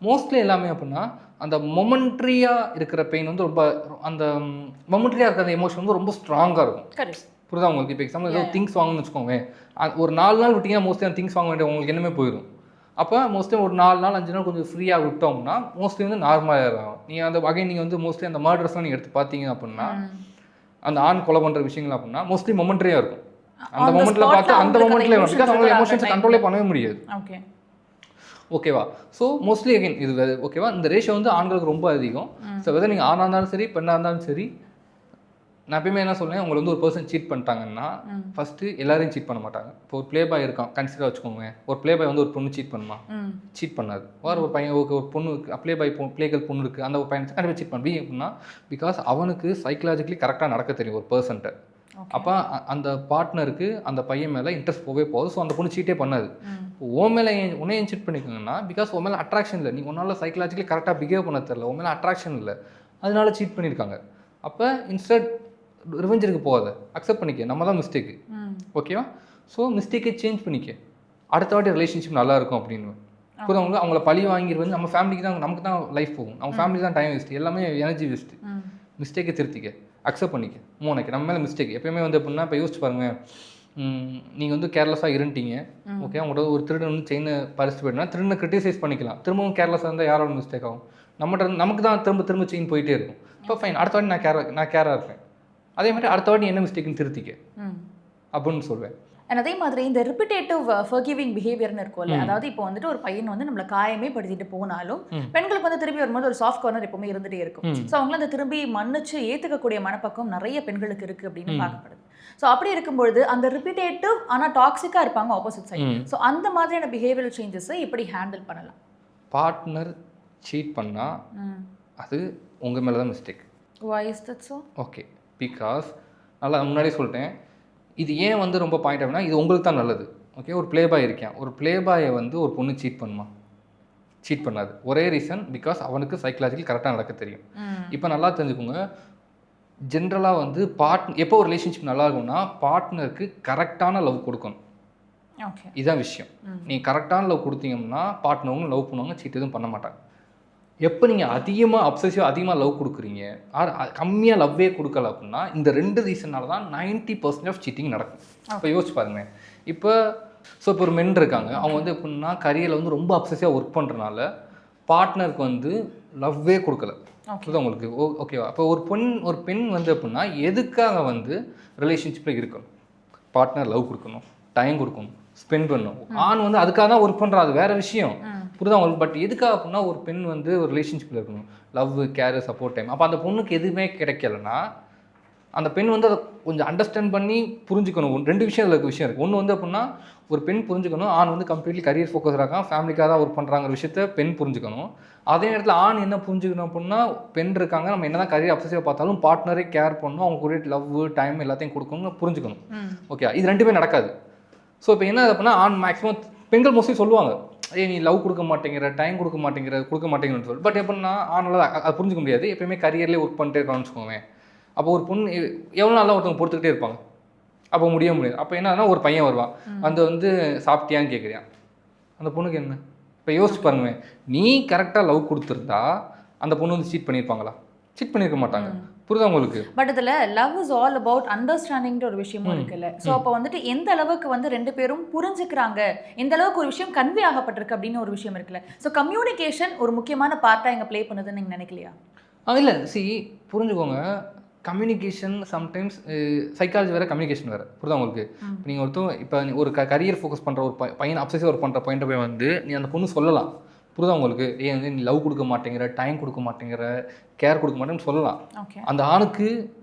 மோஸ்ட்லி எல்லாமே அப்படின்னா அந்த மொமெண்ட்ரியாக இருக்கிற பெயின் வந்து ரொம்ப அந்த மொமெண்ட்ரியாக இருக்கிற எமோஷன் வந்து ரொம்ப ஸ்ட்ராங்காக இருக்கும், புரியுதா உங்களுக்கு? இப்போ எக்ஸாம்பிள் ஏதோ திங்ஸ் வாங்கணும்னு வச்சுக்கோங்க, ஒரு 4 நாள் விட்டிங்கன்னா மோஸ்ட்லி அந்த திங்ஸ் வாங்க வேண்டிய உங்களுக்கு என்னமே போயிடும். அப்போ மோஸ்ட்லி ஒரு 4 நாள் 5 நாள் கொஞ்சம் ஃப்ரீயாக விட்டோம்னா மோஸ்ட்லி வந்து நார்மலாக இருக்கும். நீங்கள் அந்த வகை நீங்கள் வந்து மோஸ்ட்லி அந்த மர்டர்ஸ்லாம் நீங்கள் எடுத்து பார்த்தீங்க அப்படின்னா அந்த ஆண் கொலை பண்ணுற விஷயங்கள் அப்படின்னா மோஸ்ட்லி மொமெண்ட்ரியாக இருக்கும். அந்த மொமெண்ட்டில் பார்த்து அந்த மொமெண்ட்லேயே பிகாஸ் அவங்க எமோஷன்ஸை கண்ட்ரோலே பண்ணவே முடியாது. ஓகேவா? ஸோ மோஸ்ட்லி அகைன் இது ஓகேவா இந்த ரேஷியோ வந்து ஆண்களுக்கு ரொம்ப அதிகம். ஸோ வெதர் நீங்கள் ஆணாக இருந்தாலும் சரி பெண்ணாக இருந்தாலும் சரி, நான் எப்பயுமே என்ன சொல்லுவேன், உங்களை வந்து ஒரு பர்சன் சீட் பண்ணிட்டாங்கன்னா ஃபஸ்ட்டு எல்லாரையும் சீட் பண்ண மாட்டாங்க. இப்போ ஒரு ப்ளே பாய் இருக்கான் கன்சிடர் வச்சுக்கோங்க, ஒரு ப்ளே பாய் வந்து ஒரு பொண்ணு சீட் பண்ணுமா? சீட் பண்ணாது. ஒரு பையன் ஒரு பொண்ணு ப்ளே பாய் ப்ளேகள் பொண்ணு இருக்குது, அந்த ஒரு பையன் கண்டிப்பாக சீட் பண்ணி அப்படின்னா பிகாஸ் அவனுக்கு சைக்கலாஜிக்கலி கரெக்டாக நடக்க தெரியும் ஒரு பர்சன்ட்ட. அப்போ அந்த பார்ட்னருக்கு அந்த பையன் மேலே இன்ட்ரெஸ்ட் போகவே போகுது. ஸோ அந்த பொண்ணு சீட்டே பண்ணாது. உன் மேலே உன்னையும் சீட் பண்ணிக்கோங்கன்னா பிகாஸ் உன் மேலே அட்ராக்ஷன் இல்லை, நீ உன்னால் சைக்கலாஜிக்கலி கரெக்டாக பிஹேவ் பண்ண தெரில, உன் மேலே அட்ராக்ஷன் இல்லை, அதனால சீட் பண்ணியிருக்காங்க. அப்போ இன்ஸ்டெட் ரிவெஞ்சுக்கு போகாத, அக்செப்ட் பண்ணிக்க, நம்ம தான் மிஸ்டேக்கு, ஓகேவா? ஸோ மிஸ்டேக்கை சேஞ்ச் பண்ணிக்க, அடுத்த வாட்டி ரிலேஷன்ஷிப் நல்லா இருக்கும் அப்படின்னு. இப்போ அவங்கள பழி வாங்கிடுவது நம்ம ஃபேமிலிக்கு தான், நமக்கு தான் லைஃப் போகும், நம்ம ஃபேமிலி தான் டைம் வேஸ்ட்டு, எல்லாமே எனர்ஜி வேஸ்ட்டு. மிஸ்டேக்கை திருத்திக்க, அக்செப்ட் பண்ணிக்க, மூணைக்கு நம்ம மேலே மிஸ்டேக். எப்பயுமே வந்து எப்படின்னா இப்போ யோசிச்சு பாருங்கள், நீங்கள் வந்து கேர்லெஸ்ஸாக இருந்துட்டீங்க, ஓகே, அவங்களோட ஒரு திருடன் வந்து செயினை பறிச்சுட்டு போயிட்டுனா திருடனை கிரிட்டிசைஸ் பண்ணிக்கலாம். திரும்பவும் கேர்லெஸ்ஸாக இருந்தால் யாரோட மிஸ்டேக் ஆகும்? நமக்கு தான் திரும்ப செயின் போயிட்டே இருக்கும். இப்போ ஃபைன், அடுத்த வாட்டி நான் கேராக இருப்பேன், அதே மாதிரி அடுத்த வாட்டி என்ன மிஸ்டேக்னு திருத்திக்க அப்படின்னு சொல்வேன். அண்ட் அதே மாதிரி இந்த ரிப்பிட்டேட்டிவ் ஃபர்கிவிங் பிஹேவியர்னு இருக்கும்ல, அதாவது இப்போ வந்துட்டு ஒரு பையன் வந்து நம்மளை காயமே படுத்திட்டு போனாலும் பெண்களுக்கு வந்து திரும்பி வரும்போது ஒரு சாஃப்ட் கார்னர் எப்பவுமே இருந்துட்டே இருக்கும். ஸோ அவங்கள அந்த திரும்பி மன்னிச்சு ஏற்றுக்கக்கூடிய மனப்பக்கம் நிறைய பெண்களுக்கு இருக்கு அப்படின்னு பார்க்கப்படுது. ஸோ அப்படி இருக்கும்பொழுது அந்த ரிப்பிட்டேட்டிவ் ஆனால் டாக்ஸிக்காக இருப்பாங்க ஆப்போசிட் சைடு. ஸோ அந்த மாதிரியான பிஹேவியரல் சேஞ்சஸை எப்படி ஹேண்டில் பண்ணலாம்? பார்ட்னர் சீட் பண்ணால் அது உங்கள் மேலே தான் mistake. Why is that so? Okay, because நல்லா முன்னாடியே சொல்லிட்டேன், இது ஏன் வந்து ரொம்ப பாயிண்ட் ஆகுனா இது உங்களுக்கு தான் நல்லது. ஓகே, ஒரு ப்ளே பாய் இருக்கேன், ஒரு ப்ளே பாயை வந்து ஒரு பொண்ணு சீட் பண்ணுமா? சீட் பண்ணாது. ஒரே ரீசன், பிகாஸ் அவனுக்கு சைக்கலாஜிக்கல் கரெக்டாக நடக்க தெரியும். இப்போ நல்லா தெரிஞ்சுக்கோங்க, ஜென்ரலாக வந்து எப்போ ஒரு ரிலேஷன்ஷிப் நல்லா இருக்கும்னா பார்ட்னருக்கு கரெக்டான லவ் கொடுக்கணும். ஓகே, இதுதான் விஷயம். நீங்கள் கரெக்டான லவ் கொடுத்தீங்கன்னா பார்ட்னரும் லவ் பண்ணுவாங்க, சீட் எதுவும் பண்ண மாட்டாங்க. எப்போ நீங்கள் அதிகமாக லவ் கொடுக்குறீங்க, கம்மியாக லவ்வே கொடுக்கல அப்படின்னா இந்த 2 ரீசனால தான் 90% ஆஃப் சீட்டிங் நடக்கும். இப்போ யோசிச்சு பாருங்க. இப்போ ஒரு மென் இருக்காங்க, அவங்க வந்து எப்படின்னா கரியரில் வந்து ரொம்ப அப்சசிவாக ஒர்க் பண்ணுறனால பார்ட்னருக்கு வந்து லவ்வே கொடுக்கல. அதுதான் உங்களுக்கு ஓகேவா? அப்போ ஒரு பெண் வந்து எப்படின்னா எதுக்காக வந்து ரிலேஷன்ஷிப்பில் இருக்கணும்? பார்ட்னர் லவ் கொடுக்கணும், டைம் கொடுக்கணும், ஸ்பெண்ட் பண்ணணும். ஆண் வந்து அதுக்காக தான் ஒர்க் பண்ணுறா, அது வேறு விஷயம், புரியுதா உங்களுக்கு? பட் எதுக்காக அப்படின்னா ஒரு பெண் வந்து ஒரு ரிலேஷன்ஷிப்பில் இருக்கணும், லவ், கேர், சப்போர்ட், டைம். அப்போ அந்த பொண்ணுக்கு எதுவுமே கிடைக்கலன்னா அந்த பெண் வந்து அதை கொஞ்சம் அண்டர்ஸ்டாண்ட் பண்ணி புரிஞ்சுக்கணும். 2 விஷயம் இருக்குது. ஒன்று வந்து அப்படின்னா ஒரு பெண் புரிஞ்சுக்கணும், ஆண் வந்து கம்ப்ளீட்லி கரியர் ஃபோக்கஸாக இருக்கான், ஃபேமிலிக்காக தான் ஒர்க் பண்ணுறாங்கிற விஷயத்த பெண் புரிஞ்சுக்கணும். அதே நேரத்தில் ஆண் என்ன புரிஞ்சுக்கணும் அப்படின்னா, பெண் இருக்காங்க, நம்ம என்ன தான் கரியர் அப்சசிவாக பார்த்தாலும் பார்ட்னரே கேர் பண்ணணும், அவங்க கூட லவ், டைம் எல்லாத்தையும் கொடுக்கணும், புரிஞ்சுக்கணும். ஓகே, இது 2மே நடக்காது. ஸோ இப்போ என்ன அப்படின்னா ஆண் மேக்ஸிமம் பெண்கள் மோஸ்ட்லி சொல்லுவாங்க, நீ லவ் கொடுக்க மாட்டேங்கிற, டைம் கொடுக்க மாட்டேங்கிறன்னு சொல்லி. பட் எப்படின்னா ஆனால அதை புரிஞ்சுக்க முடியாது. எப்பயுமே கரியர்லேயே ஒர்க் பண்ணிட்டே இருக்கான்னு வச்சுக்கோங்க. அப்போ ஒரு பொண்ணு எவ்வளோ நாளாக ஒருத்தவங்க பொறுத்துக்கிட்டே இருப்பாங்க, அப்போ முடியாது. அப்போ என்னன்னா ஒரு பையன் வருவான், வந்து சாப்பிட்டியான்னு கேட்குறியான். அந்த பொண்ணுக்கு என்ன? இப்போ யோசிச்சு பாருங்க, நீ கரெக்டாக லவ் கொடுத்துருந்தா அந்த பொண்ணு வந்து சீட் பண்ணியிருப்பாங்களா? சீட் பண்ணியிருக்க மாட்டாங்க. புரியுதா உங்களுக்கு? பட் இதில் லவ் இஸ் ஆல் அபவுட் அண்டர்ஸ்டாண்டிங்கிற ஒரு விஷயமும் இருக்குல்ல. ஸோ அப்போ வந்துட்டு எந்த அளவுக்கு வந்து 2 பேரும் புரிஞ்சுக்கிறாங்க, எந்த அளவுக்கு ஒரு விஷயம் கன்வே ஆகப்பட்டிருக்கு அப்படின்னு ஒரு விஷயம் இருக்குல்ல. ஸோ கம்யூனிகேஷன் ஒரு முக்கியமான பார்ட்டாக இங்கே ப்ளே பண்ணுதுன்னு நீங்கள் நினைக்கலையா? இல்லை, புரிஞ்சுக்கோங்க, கம்யூனிகேஷன் சம்டைம்ஸ் சைக்காலஜி வேறு, கம்யூனிகேஷன் வேறு. புரியுதா உங்களுக்கு? இப்போ நீங்கள் இப்போ ஒரு கரியர் ஃபோக்கஸ் பண்ணுற ஒரு பையன், அப்சசிவ் ஒர்க் பண்ணுற பையன்ட்ட போய் வந்து நீ அந்த பொண்ணு சொல்லலாம். புரியுதா உங்களுக்கு? வந்து நீ லவ் கொடுக்க மாட்டேங்கிற, டைம் கொடுக்க மாட்டேங்கிற, கேர் கொடுக்க மாட்டேன்னு சொல்லலாம். அந்த ஆணுக்கு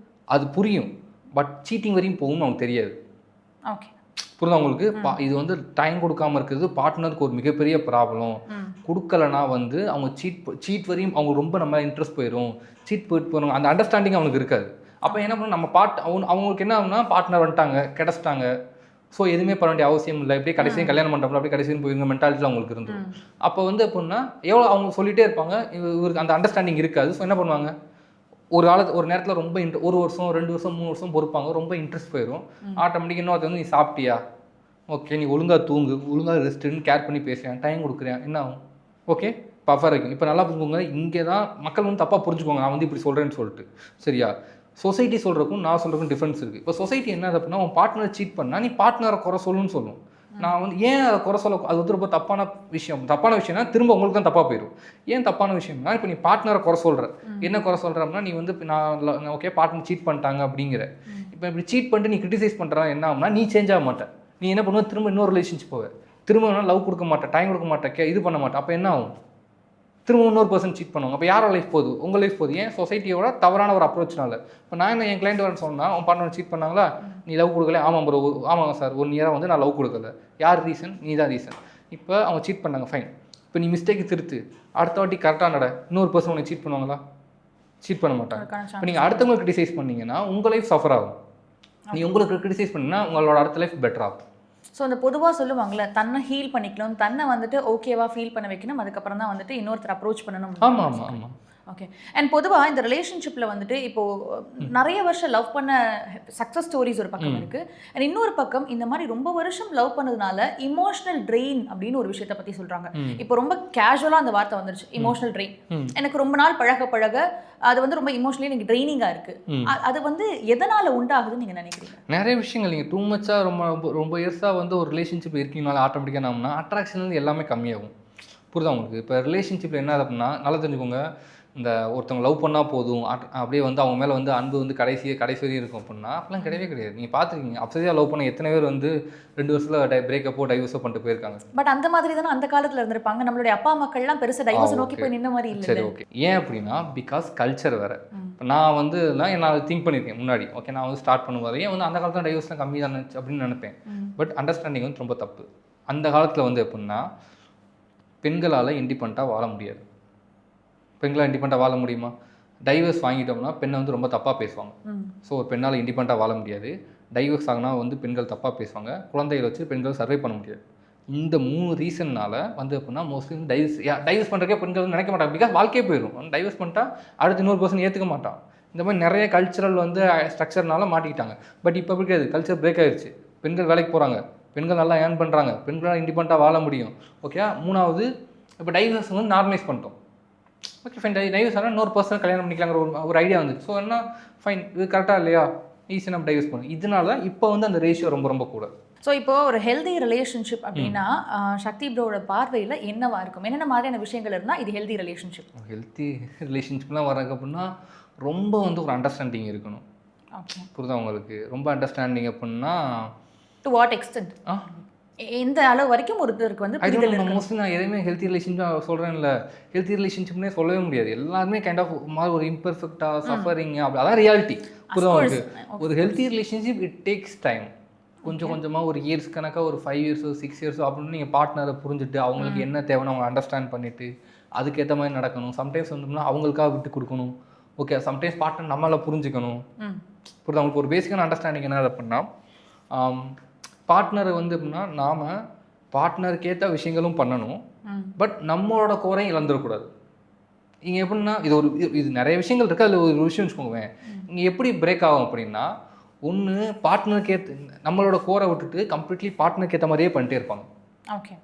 அது புரியும், பட் சீட்டிங் வரையும் போகும்னு அவனுக்கு தெரியாது. ஓகே, புரியுதா உங்களுக்கு? இது வந்து டைம் கொடுக்காம இருக்கிறது பார்ட்னருக்கு ஒரு மிகப்பெரிய ப்ராப்ளம். கொடுக்கலனா வந்து அவங்க சீட் வரையும் அவங்க ரொம்ப நம்ம இன்ட்ரெஸ்ட் போயிடும், சீட் போயிடும், அந்த அண்டர்ஸ்டாண்டிங் அவனுக்கு இருக்காது. அப்போ என்ன பண்ணணும், நம்ம அவங்களுக்கு என்ன ஆகுனா, பார்ட்னர் வந்துட்டாங்க, கிடச்சிட்டாங்க, ஸோ எதுவுமே பண்ண வேண்டிய அவசியம் இல்லை, இப்படியே கடைசியும் கல்யாணம் பண்ணுறப்ப அப்படியே கடைசியும் போயிருங்க மென்டாலிட்டியில் அவங்களுக்கு இருந்துடும். அப்போ வந்து எப்படின்னா எவ்வளோ அவங்க சொல்லிகிட்டே இருப்பாங்க, இவருக்கு அந்த அண்டர்ஸ்டாண்டிங் இருக்காது. ஸோ என்ன பண்ணுவாங்க, ஒரு நேரத்தில் ரொம்ப 1 வருஷம் 2 வருஷம் 3 வருஷம் பொறுப்பாங்க, ரொம்ப இன்ட்ரெஸ்ட் போயிடும். ஆட்டோமேட்டிக் இன்னொருத்த வந்து நீ சாப்பிட்டியா, ஓகே, நீ ஒழுங்காக தூங்கு, ஒழுங்காக ரெஸ்ட்டுன்னு கேர் பண்ணி பேசுகிறேன், டைம் கொடுக்குறேன், என்ன ஆகும்? ஓகே, பஃபர் இருக்கும். இப்போ நல்லா புரிஞ்சுக்கோங்க, இங்கே தான் மக்கள் வந்து தப்பாக புரிஞ்சுக்கோங்க, நான் வந்து இப்படி சொல்கிறேன்னு சொல்லிட்டு. சரியா? சொசைட்டி சொல்கிறக்கும் நான் சொல்கிறக்கும் டிஃப்ரென்ஸ் இருக்குது. இப்போ சொசைட்டி என்ன அப்படின்னா, உன் பார்ட்னர் சீட் பண்ணால் நீ பார்ட்னரை குறை சொல்லுன்னு சொல்லும். நான் வந்து ஏன் அதை குறை சொல்ல, அது வந்து ரொம்ப தப்பான விஷயம்னா திரும்ப உங்களுக்கு தான் தப்பாக போயிடும். ஏன் தப்பான விஷயம்னா, இப்போ நீ பார்ட்னரை குறை சொல்கிற, என்ன குறை சொல்கிற அப்படின்னா, நீ வந்து நான் ஓகே பார்ட்னர் சீட் பண்ணிட்டாங்க அப்படிங்கிற. இப்போ இப்படி சீட் பண்ணிட்டு நீ கிரிட்டிசைஸ் பண்ணுறா என்ன ஆகும்னா, நீ சேஞ்ச் ஆக மாட்டேன். நீ என்ன பண்ணுவ, திரும்ப இன்னொரு ரிலேஷன்ஷிப் போவேன், திரும்ப லவ் கொடுக்க மாட்டேன், டைம் கொடுக்க மாட்டேன், இது பண்ண மாட்டேன். அப்போ என்ன ஆகும், திரும்ப இன்னொரு பர்சன் சீட் பண்ணுவாங்க. அப்போ யாரோட லைஃப் போகுது, உங்கள் லைஃப் போகுது. ஏன் சொசைட்டியோட தவறான ஒரு அப்ரோச்னால. இப்போ நான் என்ன என் கிளைண்ட் வரேன்னு சொன்னால், அவன் பார்ட்னர் சீட் பண்ணாங்களா, நீ லவ் கொடுக்கல, ஆமாங்க சார் 1 இயராக வந்து நான் லவ் கொடுக்கல, யார் ரீசன், நீ தான் ரீசன். இப்போ அவங்க சீட் பண்ணாங்க, ஃபைன், இப்போ நீ மிஸ்டேக்கு திருத்து, அடுத்த வாட்டி கரெக்டாக நட, இன்னொரு பர்சன் உனக்கு சீட் பண்ணுவாங்களா? சீட் பண்ண மாட்டாங்க. இப்போ நீங்கள் அடுத்தவங்க கிரிட்டிசைஸ் பண்ணிங்கன்னா உங்கள் லைஃப் சஃபர் ஆகும். நீ உங்களுக்கு கிரிட்டிசைஸ் பண்ணிங்கன்னா உங்களோட அடுத்த லைஃப் பெட்டர் ஆகும். ஸோ அந்த பொதுவாக சொல்லுவாங்கள்ல, தன்னை ஹீல் பண்ணிக்கணும், தன்னை வந்துட்டு ஓகேவா ஃபீல் பண்ண வைக்கணும், அதுக்கப்புறம் தான் வந்துட்டு இன்னொருத்தர் அப்ரோச் பண்ணணும். ஆமாம். ஓகே. அண்ட் பொதுவாக இந்த ரிலேஷன்ஷிப்பில் வந்துட்டு இப்போது நிறைய வருஷம் லவ் பண்ண சக்ஸஸ் ஸ்டோரிஸ் ஒரு பக்கம் இருக்குது. அண்ட் இன்னொரு பக்கம் இந்த மாதிரி ரொம்ப வருஷம் லவ் பண்ணதுனால இமோஷனல் ட்ரெயின் அப்படின்னு ஒரு விஷயத்தை பற்றி சொல்கிறாங்க. இப்போ ரொம்ப கேஷுவலாக அந்த வார்த்தை வந்துருச்சு, இமோஷனல் ட்ரெயின். எனக்கு ரொம்ப நாள் பழக அது வந்து ரொம்ப இமோஷனலி எனக்கு ட்ரெயினிங்காக இருக்குது. அது வந்து எதனால் உண்டாகுதுன்னு நீங்கள் நினைக்கிறீங்க? நிறைய விஷயங்கள். நீங்கள் டூ மச்சாக ரொம்ப இயர்ஸாக வந்து ஒரு ரிலேஷன்ஷிப் இருக்கீங்கனால ஆட்டோமேட்டிக்காக நம்மனா அட்ராக்ஷன் எல்லாமே கம்மியாகும். புரியுதா உங்களுக்கு? இப்போ ரிலேஷன்ஷிப்பில் என்ன அப்படின்னா நல்லா தெரிஞ்சுக்கோங்க, இந்த ஒருத்தவங்க லவ் பண்ணால் போதும் அப்படியே வந்து அவங்க மேலே வந்து அன்பு வந்து கடைசி வரையும் இருக்கும் அப்படின்னா அப்படிலாம் கிடையவே கிடையாது. நீங்கள் பார்த்துருக்கீங்க, அப்சரியாக லவ் பண்ண எத்தனை பேர் வந்து 2 வருஷத்தில் பிரேக்கப்போ டைவர்ஸோ பண்ணிட்டு போயிருக்காங்க. பட் அந்த மாதிரி தானே அந்த காலத்தில் இருந்திருப்பாங்க. நம்மளுடைய அப்பா மக்கள்லாம் பெருசாக டைவர்ஸ் நோக்கி போய் நின்ன மாதிரி இல்லை. சரி, ஓகே. ஏன் அப்படின்னா பிகாஸ் கல்ச்சர் வேறு. நான் வந்து நான் திங்க் பண்ணியிருக்கேன் முன்னாடி. ஓகே, நான் வந்து ஸ்டார்ட் பண்ணும்போது ஏன் வந்து அந்த காலத்தில் டைவர்ஸ்லாம் கம்மி தானே அப்படின்னு நினைப்பேன். பட் அண்டர்ஸ்டாண்டிங் வந்து ரொம்ப தப்பு. அந்த காலத்தில் வந்து எப்படின்னா பெண்களால் இண்டிபெண்ட்டாக வாழ முடியாது. பெண்களால் இண்டிபெண்ட்டாக வாழ முடியுமா? டைவர்ஸ் வாங்கிட்டோம்னா பெண்ணை வந்து ரொம்ப தப்பாக பேசுவாங்க. ஸோ ஒரு பெண்ணால் இண்டிபெண்ட்டாக வாழ முடியாது. டைவர்ஸ் ஆகினா வந்து பெண்கள் தப்பாக பேசுவாங்க. குழந்தைகளை வச்சு பெண்கள் சர்வை பண்ண முடியாது. இந்த 3 ரீசன்னால் வந்து எப்படின்னா மோஸ்ட்லி டைவர்ஸ் பண்ணுறக்கே பெண்கள் வந்து நினைக்க மாட்டாங்க. பிகாஸ் வாழ்க்கையே போயிடும். டைவர்ஸ் பண்ணிட்டா அடுத்து இன்னொரு பர்சன் ஏற்றுக்க மாட்டான். இந்த மாதிரி நிறைய கல்ச்சரல் வந்து ஸ்ட்ரக்சர்னால மாட்டிக்கிட்டாங்க. பட் இப்போ இருக்காது, கல்ச்சர் பிரேக் ஆகிடுச்சு. பெண்கள் வேலைக்கு போகிறாங்க, பெண்கள் நல்லா ஏர்ன் பண்ணுறாங்க, பெண்களால் இண்டிபெண்ட்டாக வாழ முடியும். ஓகே, 3வது இப்போ டைவர்ஸ் வந்து நார்மலைஸ் பண்ணிட்டோம். ஓகே ஃபைன், டைவர்ஸ் ஆனால் இன்னொரு பர்சன் கல்யாணம் பண்ணிக்கலாங்கிற ஒரு ஐடியா வந்துச்சு. ஸோ என்ன ஃபைன், இது கரெக்டாக இல்லையா, ஈஸியாக நம்ம டைவர்ஸ் பண்ணணும். இதனால இப்போ வந்து அந்த ரேஷியோ ரொம்ப ரொம்ப கூட. ஸோ இப்போ ஒரு ஹெல்தி ரிலேஷன்ஷிப் அப்படின்னா சக்தி ப்ரோவோட பார்வையில் என்னவா இருக்கும்? என்னென்ன மாதிரியான விஷயங்கள் இருந்தால் இது ஹெல்தி ரிலேஷன்ஷிப்? ஹெல்த்தி ரிலேஷன்ஷிப்லாம் வர்றதுக்கு அப்படின்னா ரொம்ப வந்து ஒரு அண்டர்ஸ்டாண்டிங் இருக்கணும். ஓகே, புரியுதா உங்களுக்கு? ரொம்ப அண்டர்ஸ்டாண்டிங் அப்படின்னா டு வாட் எக்ஸ்டென்ட், எந்த அளவு வரைக்கும் ஒருத்தருக்கு வந்து மோஸ்ட்லி நான் எதுவுமே ஹெல்த்தி ரிலேஷன்ஷிப் சொல்கிறேன்ல, ஹெல்த்தி ரிலேஷன்ஷிப்னே சொல்லவே முடியாது. எல்லாருமே கைண்ட் ஆஃப் மாதிரி ஒரு இம்பர்ஃபெக்டாக சஃபரிங் அப்படி, அதான் ரியாலிட்டி. புரியுதா உங்களுக்கு? ஒரு healthy relationship it takes time. கொஞ்சம் கொஞ்சமாக ஒரு இயர்ஸ் கணக்காக ஒரு 5 இயர்ஸோ 6 இயர்ஸோ அப்படின்னு நீங்கள் பார்ட்னரை புரிஞ்சுட்டு அவங்களுக்கு என்ன தேவைன்னு அவங்க அண்டர்ஸ்டாண்ட் பண்ணிவிட்டு அதுக்கேற்ற மாதிரி நடக்கணும். சம்டைம்ஸ் வந்தோம்னா அவங்களுக்காக விட்டு கொடுக்கணும். ஓகே, சம்டைம்ஸ் பார்ட்னர் நம்மளால் புரிஞ்சுக்கணும். புரியுது அவங்களுக்கு? ஒரு பேசிக்கான அண்டர்ஸ்டாண்டிங் என்ன அப்படின்னா பார்ட்னரை வந்து எப்படின்னா நாம் பார்ட்னருக்கு ஏற்ற விஷயங்களும் பண்ணணும். பட் நம்மளோட கோரையும் இழந்துடக்கூடாது. இங்கே எப்படின்னா இது நிறைய விஷயங்கள் இருக்குது. அதில் ஒரு விஷயம் வச்சுக்கோங்க. இங்கே எப்படி பிரேக் ஆகும் அப்படின்னா ஒன்று பார்ட்னருக்கு நம்மளோட கோரை விட்டுட்டு கம்ப்ளீட்லி பார்ட்னருக்கு ஏற்ற மாதிரியே பண்ணிட்டே இருப்பாங்க. ஓகே,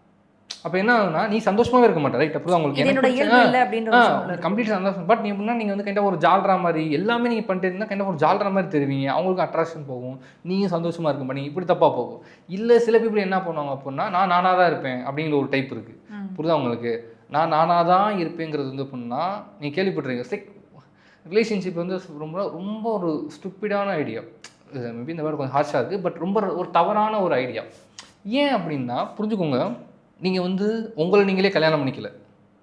அப்போ என்ன ஆகுனா நீ சந்தோஷமாகவே இருக்க மாட்டேன். ரைட்? அப்போ உங்களுக்கு கம்ப்ளீட் சந்தோஷம். பட் நீ எப்படின்னா நீங்கள் வந்து கைண்டாக ஒரு ஜால்ரா மாதிரி எல்லாமே நீங்கள் பண்ணிட்டு இருந்தால் கைண்டாக ஒரு ஜால்ரா மாதிரி தெரிவிங்க. அவங்களுக்கு அட்ராக்ஷன் போகும், நீயும் சந்தோஷமாக இருக்க மாட்டீங்க. இப்படி தப்பாக போகும். இல்லை சில பீப்புள் என்ன பண்ணுவாங்க அப்படின்னா நான் நானாக தான் இருப்பேன் அப்படிங்கிற ஒரு டைப் இருக்குது. புரியுதா உங்களுக்கு? நான் நானாக தான் இருப்பேங்கிறது வந்து அப்படின்னா நீங்கள் கேள்விப்பட்டிருக்கீங்க. ரிலேஷன்ஷிப் வந்து ரொம்ப ரொம்ப ஒரு ஸ்டூப்பிடான ஐடியா. மேபி இந்த வேர்டு கொஞ்சம் ஹார்ஷாக இருக்குது. பட் ரொம்ப ஒரு தவறான ஒரு ஐடியா. ஏன் அப்படின்னா புரிஞ்சுக்கோங்க, நீங்கள் வந்து உங்களை நீங்களே கல்யாணம் பண்ணிக்கல,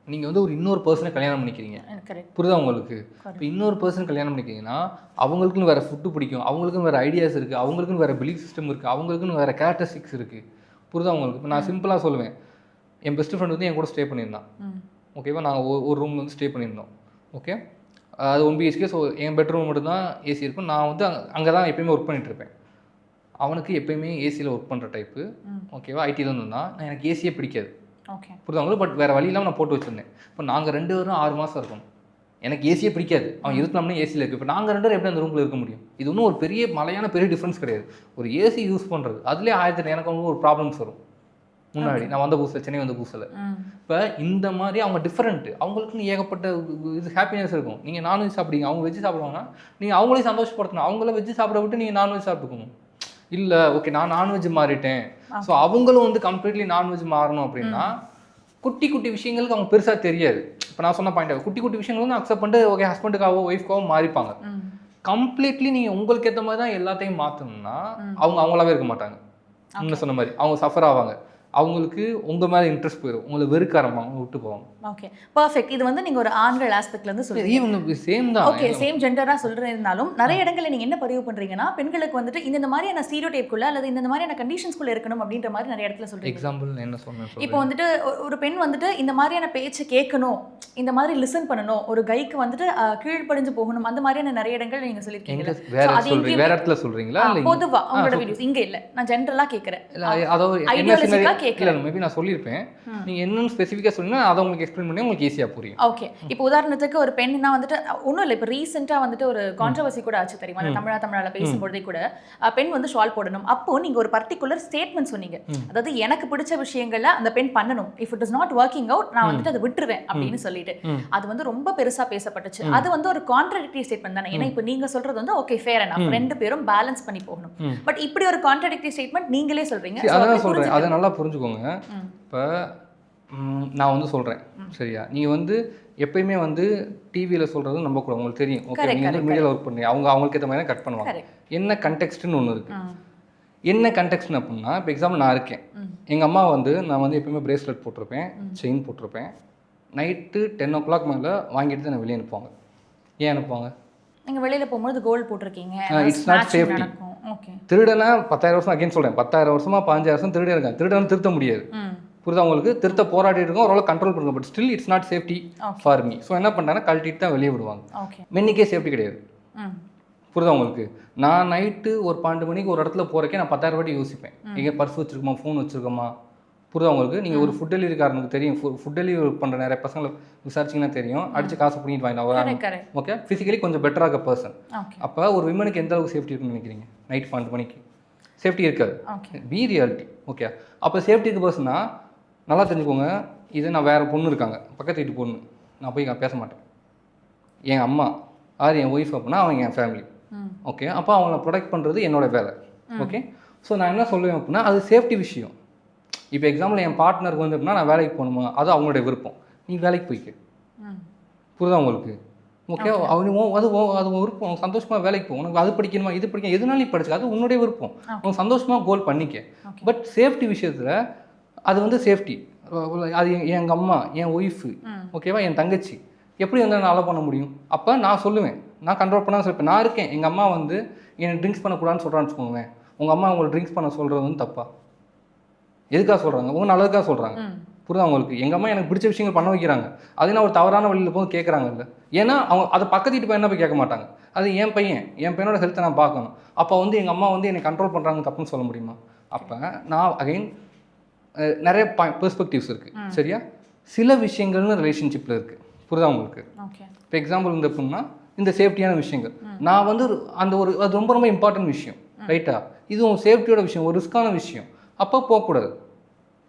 நீங்கள் வந்து ஒரு இன்னொரு பர்சனை கல்யாணம் பண்ணிக்கிறீங்க. புரியுதா உங்களுக்கு? இப்போ இன்னொரு பர்சன் கல்யாணம் பண்ணிக்கிறீங்கன்னா அவங்களுக்குன்னு வேறு ஃபுட்டு பிடிக்கும், அவங்களுக்குன்னு வேறு ஐடியாஸ் இருக்குது, அவங்களுக்குன்னு வேறு பிலீஃப் சிஸ்டம் இருக்குது, அவங்களுக்குன்னு வேறு கேரக்டரிஸ்டிக்ஸ் இருக்குது. புரியுதா உங்களுக்கு? இப்போ நான் சிம்பிளாக சொல்லுவேன். என் பெஸ்ட் ஃப்ரெண்ட் வந்து என் கூட ஸ்டே பண்ணியிருந்தான். ஓகேவா? நாங்கள் ஒரு ரூமில் வந்து ஸ்டே பண்ணியிருந்தோம். ஓகே, அது 1 BHK. ஸோ என் பெட்ரூம் மட்டும் தான் ஏசி இருக்கும். நான் வந்து அங்கே தான் எப்பயுமே ஒர்க் பண்ணிகிட்ருப்பேன். அவனுக்கு எப்பயுமே ஏசியில் ஒர்க் பண்ணுற டைப்பு. ஓகேவா? ஐடியில் இருந்தால் எனக்கு ஏசியே பிடிக்காது. ஓகே, புரியுதாங்களோ? பட் வேறு வழி இல்லாமல் நான் போட்டு வச்சுருந்தேன். இப்போ நாங்கள் 2 பேரும் 6 மாதம் இருக்கணும். எனக்கு ஏசியே பிடிக்காது, அவன் இருக்கலாம்னே ஏசியில் இருக்குது. இப்போ நாங்கள் 2 பேரும் எப்படி அந்த ரூமில் இருக்க முடியும்? இது ஒன்றும் ஒரு பெரிய டிஃப்ரென்ஸ் கிடையாது. ஒரு ஏசி யூஸ் பண்ணுறது அதுலேயே 1000 எனக்கு வந்து ஒரு ப்ராப்ளம்ஸ் வரும். முன்னாடி நான் வந்த புதுசில், சென்னை வந்த புதுசில். இப்போ இந்த மாதிரி அவங்க டிஃப்ரெண்ட்டு, அவங்களுக்குன்னு ஏகப்பட்ட இது ஹாப்பினஸ் இருக்கும். நீங்கள் நான்வெஜ் சாப்பிடுங்க, அவங்க வெஜ்ஜு சாப்பிடுவாங்கன்னா நீங்கள் அவங்களையும் சந்தோஷப்படுத்தணும். அவங்கள வெஜ்ஜு சாப்பிட விட்டு நீங்கள் நான்வெஜ் சாப்பிட்டுக்கணும். இல்லை ஓகே நான் நான்வெஜ் மாறிட்டேன், ஸோ அவங்களும் வந்து கம்ப்ளீட்லி நான்வெஜ் மாறணும் அப்படின்னா குட்டி குட்டி விஷயங்களுக்கு அவங்க பெருசாக தெரியாது. இப்போ நான் சொன்ன பாயிண்ட், குட்டி குட்டி விஷயங்கள் வந்து அக்செப்ட் பண்ணிட்டு ஓகே ஹஸ்பண்டுக்காவோ ஒய்ஃப்காவோ மாறிப்பாங்க. கம்ப்ளீட்லி நீங்கள் உங்களுக்கு ஏற்ற மாதிரி தான் எல்லாத்தையும் மாற்றணும்னா அவங்க அவங்களாவே இருக்க மாட்டாங்க. நீங்கள் சொன்ன மாதிரி அவங்க சஃபர் ஆவாங்க. அவங்களுக்கு உங்கள் மேலே இன்ட்ரெஸ்ட் போயிடும், உங்களை வெறுக்க ஆரம்பிப்பாங்க, விட்டு போவாங்க. Okay, perfect. இது வந்து நீங்கள் ஒரு ஆண்கள் ஆஸ்பெக்ட்லேருந்து சொல்லுங்கள். சேம் தான். ஓகே, சேம் ஜெண்டராக சொல்கிறதுனாலும் நிறைய இடங்களில் நீங்கள் என்ன பதிவு பண்ணுறீங்கன்னா பெண்களுக்கு வந்துட்டு இந்த மாதிரியான ஸ்டீரியோடைப்குள்ளே அல்லது இந்த மாதிரியான கண்டிஷன்ஸ்குள்ளே இருக்கணும் அப்படின்ற மாதிரி நிறைய இடத்துல சொல்கிறீங்க. எக்ஸாம்பிள் என்ன சொன்னேன்? இப்போ வந்துட்டு ஒரு பெண் வந்துட்டு இந்த மாதிரியான பேச்சு கேட்கணும், இந்த மாதிரி லிசன் பண்ணணும், ஒரு கைக்கு வந்துட்டு கீழ்ப்படிஞ்சு போகணும், அந்த மாதிரியான நிறைய இடங்கள் நீங்கள் சொல்லியிருக்கீங்க. வேற இடத்துல சொல்கிறீங்களா? பொதுவாக உங்களோட வீடியோஸ் இங்கே இல்லை, நான் ஜென்ரலாக கேட்குறேன். ஐடியாலஜிக்காக கேட்கல, மேபி நான் சொல்லியிருப்பேன். நீங்கள் என்னன்னு ஸ்பெசிஃபிக்காக சொன்னீங்கன்னா அதை உங்களுக்கு எக்ஸ்பிளைன் பண்ணி உங்களுக்கு ஈஸியாக புரியும். ஓகே, இப்போ உதாரணத்துக்கு ஒரு பெண்ணா வந்துட்டு ஒன்றும் இல்லை, இப்போ ரீசெண்டாக வந்துட்டு ஒரு கான்ட்ரவர்சி கூட ஆச்சு தெரியுமா? தமிழால் பேசும்போதே கூட பெண் வந்து ஷால் போடணும். அப்போ நீங்கள் ஒரு பர்டிகுலர் ஸ்டேட்மெண்ட் சொன்னீங்க, அதாவது எனக்கு பிடிச்ச விஷயங்கள்ல அந்த பெண் பண்ணணும், if it is not working out நான் வந்துட்டு அதை விட்டுருவேன் அப்படின்னு சொல்லிட்டு அது வந்து ரொம்ப பெருசாக பேசப்பட்டுச்சு. அது வந்து ஒரு கான்ட்ராடிக்டரி ஸ்டேட்மெண்ட் தானே? ஏன்னா இப்போ நீங்கள் சொல்றது வந்து ஓகே ஃபேர் எனஃப், 2 பேரும் பேலன்ஸ் பண்ணி போகணும். பட் இப்படி ஒரு கான்ட்ராடிக்டரி ஸ்டேட்மெண்ட் நீங்களே சொல்றீங்க. அதான் சொல்கிறேன், அதை நல்லா புரிஞ்சுக்கோங்க. இப்போ நான் வந்து சொல்கிறேன் சரியா, நீ வந்து எப்பயுமே வந்து டிவியில் சொல்கிறது நம்பக்கூடாது. உங்களுக்கு தெரியும், ஓகே, நீங்கள் வந்து மீடியாவில் ஒர்க் பண்ணி அவங்களுக்கு ஏற்ற மாதிரி கட் பண்ணுவாங்க. என்ன கண்டெக்ஸ்ட்னு ஒன்று இருக்குது. என்ன கண்டெக்ஸ்ட்னு அப்படின்னா, இப்போ எக்ஸாம்பிள் நான் இருக்கேன், எங்கள் அம்மா வந்து நான் வந்து எப்பயுமே பிரேஸ்லெட் போட்டிருப்பேன், செயின் போட்டிருப்பேன், நைட்டு 10 o'clock மேலே வாங்கிட்டு தான் நான் வெளியே அனுப்புவாங்க. ஏன் அனுப்புவாங்க? நீங்கள் வெளியில் போகும்போது கோல்டு போட்டிருக்கீங்க, இட்ஸ் நாட் சேஃப்டி. ஓகே, திருடனா 10,000 வருஷம் அகைன் சொல்கிறேன், 10,000 வருஷமா 15,000 வருஷம் திருட இருக்காங்க. திருடன் திருத்த முடியாது, புரியுதா உங்களுக்கு? திருத்த போராடிட்டு இருக்கோம், ஓரளவு கண்ட்ரோல் பண்ணுங்க. But still it's not safety for me. So என்ன பண்ணுறாங்கன்னா கழட்டிட்டு தான் வெளியே விடுவாங்க. மென்னிக்கே சேஃப்டி கிடையாது, புரியுதா உங்களுக்கு? நான் நைட்டு ஒரு 12 மணிக்கு ஒரு இடத்துல போகிறக்கே நான் 10,000 வாட்டி யோசிப்பேன், எங்கே பர்ஸ் வச்சுருக்கோமா, ஃபோன் வச்சுருக்கோமா, புரியுதா உங்களுக்கு? நீங்கள் ஒரு ஃபுட் டெலிவரிக்காரனுக்கு தெரியும், ஃபுட் டெலிவரி பண்ணுற நிறைய பசங்களை விசாரிச்சிங்கன்னா தெரியும், அடிச்சு காசு பண்ணிட்டு வாங்கிட்டு ஓகே, ஃபிசிக்கலி கொஞ்சம் பெட்டராக இருக்க பர்சன். அப்போ ஒரு விமனுக்கு எந்த அளவுக்கு சேஃப்டி இருக்குன்னு நினைக்கிறீங்க? நைட் 12 மணிக்கு சேஃப்டி இருக்காது, பி ரியாலிட்டி. ஓகே, அப்போ சேஃப்டி இருக்க பர்சன்னா நல்லா தெரிஞ்சுக்கோங்க. இது நான் வேறு பொண்ணு இருக்காங்க, பக்கத்து வீட்டு பொண்ணு, நான் போய் பேச மாட்டேன். என் அம்மா யார், என் ஒய்ஃப் அப்படின்னா அவங்க என் ஃபேமிலி. ஓகே, அப்போ அவங்கள ப்ரொடெக்ட் பண்ணுறது என்னோட வேலை. ஓகே, ஸோ நான் என்ன சொல்லுவேன் அப்படின்னா, அது சேஃப்டி விஷயம். இப்போ எக்ஸாம்பிள் என் பார்ட்னருக்கு வந்து அப்படின்னா நான் வேலைக்கு போகணுமா, அது அவங்களுடைய விருப்பம், நீ வேலைக்கு போய்க்க, புரியுதா உங்களுக்கு? ஓகே, அது விருப்பம், சந்தோஷமாக வேலைக்கு போகும். உனக்கு அது படிக்கணுமா, இது படிக்கணும், எதுனாலும் நீ படிச்சு, அது உன்னுடைய விருப்பம், உனக்கு சந்தோஷமாக கோல் பண்ணிக்க. பட் சேஃப்டி விஷயத்தில் அது வந்து சேஃப்டி, அது எங்கள் அம்மா, என் ஒய்ஃபு, ஓகேவா, என் தங்கச்சி, எப்படி வந்து நான் அலோ பண்ண முடியும்? அப்போ நான் சொல்லுவேன், நான் கண்ட்ரோல் பண்ணால் சொல்லிப்பேன். நான் இருக்கேன், எங்கள் அம்மா வந்து என்னை ட்ரிங்க்ஸ் பண்ணக்கூடாதுன்னு சொல்கிறான்னு வச்சுக்கோங்க. உங்கள் அம்மா உங்களை ட்ரிங்க்ஸ் பண்ண சொல்கிறது வந்து தப்பா? எதுக்காக சொல்கிறாங்க? உங்கள் நல்லதுக்காக சொல்கிறாங்க, புரியுதா உங்களுக்கு? எங்கள் அம்மா எனக்கு பிடிச்ச விஷயங்கள் பண்ண வைக்கிறாங்க, அது நான் ஒரு தவறான வழியில் போய் கேட்குறாங்கல்ல. ஏன்னா அவங்க அதை பக்கத்து வீட்டு பையனை போய் கேட்க மாட்டாங்க, அது என் பையனோட ஹெல்த்தை நான் பார்க்கணும். அப்போ வந்து எங்கள் அம்மா வந்து என்னை கண்ட்ரோல் பண்ணுறாங்க தப்புன்னு சொல்ல முடியுமா? அப்போ நான் அகைன் நிறைய பெர்ஸ்பெக்டிவ்ஸ் இருக்குது, சரியா? சில விஷயங்கள்னு ரிலேஷன்ஷிப்பில் இருக்குது, புரியுதா உங்களுக்கு? இப்போ எக்ஸாம்பிள் வந்து எப்படின்னா, இந்த சேஃப்டியான விஷயங்கள் நான் வந்து அந்த ஒரு அது ரொம்ப ரொம்ப இம்பார்ட்டன்ட் விஷயம், ரைட்டா? இதுவும் சேஃப்டியோட விஷயம், ஒரு ரிஸ்க்கான விஷயம், அப்போ போகக்கூடாது,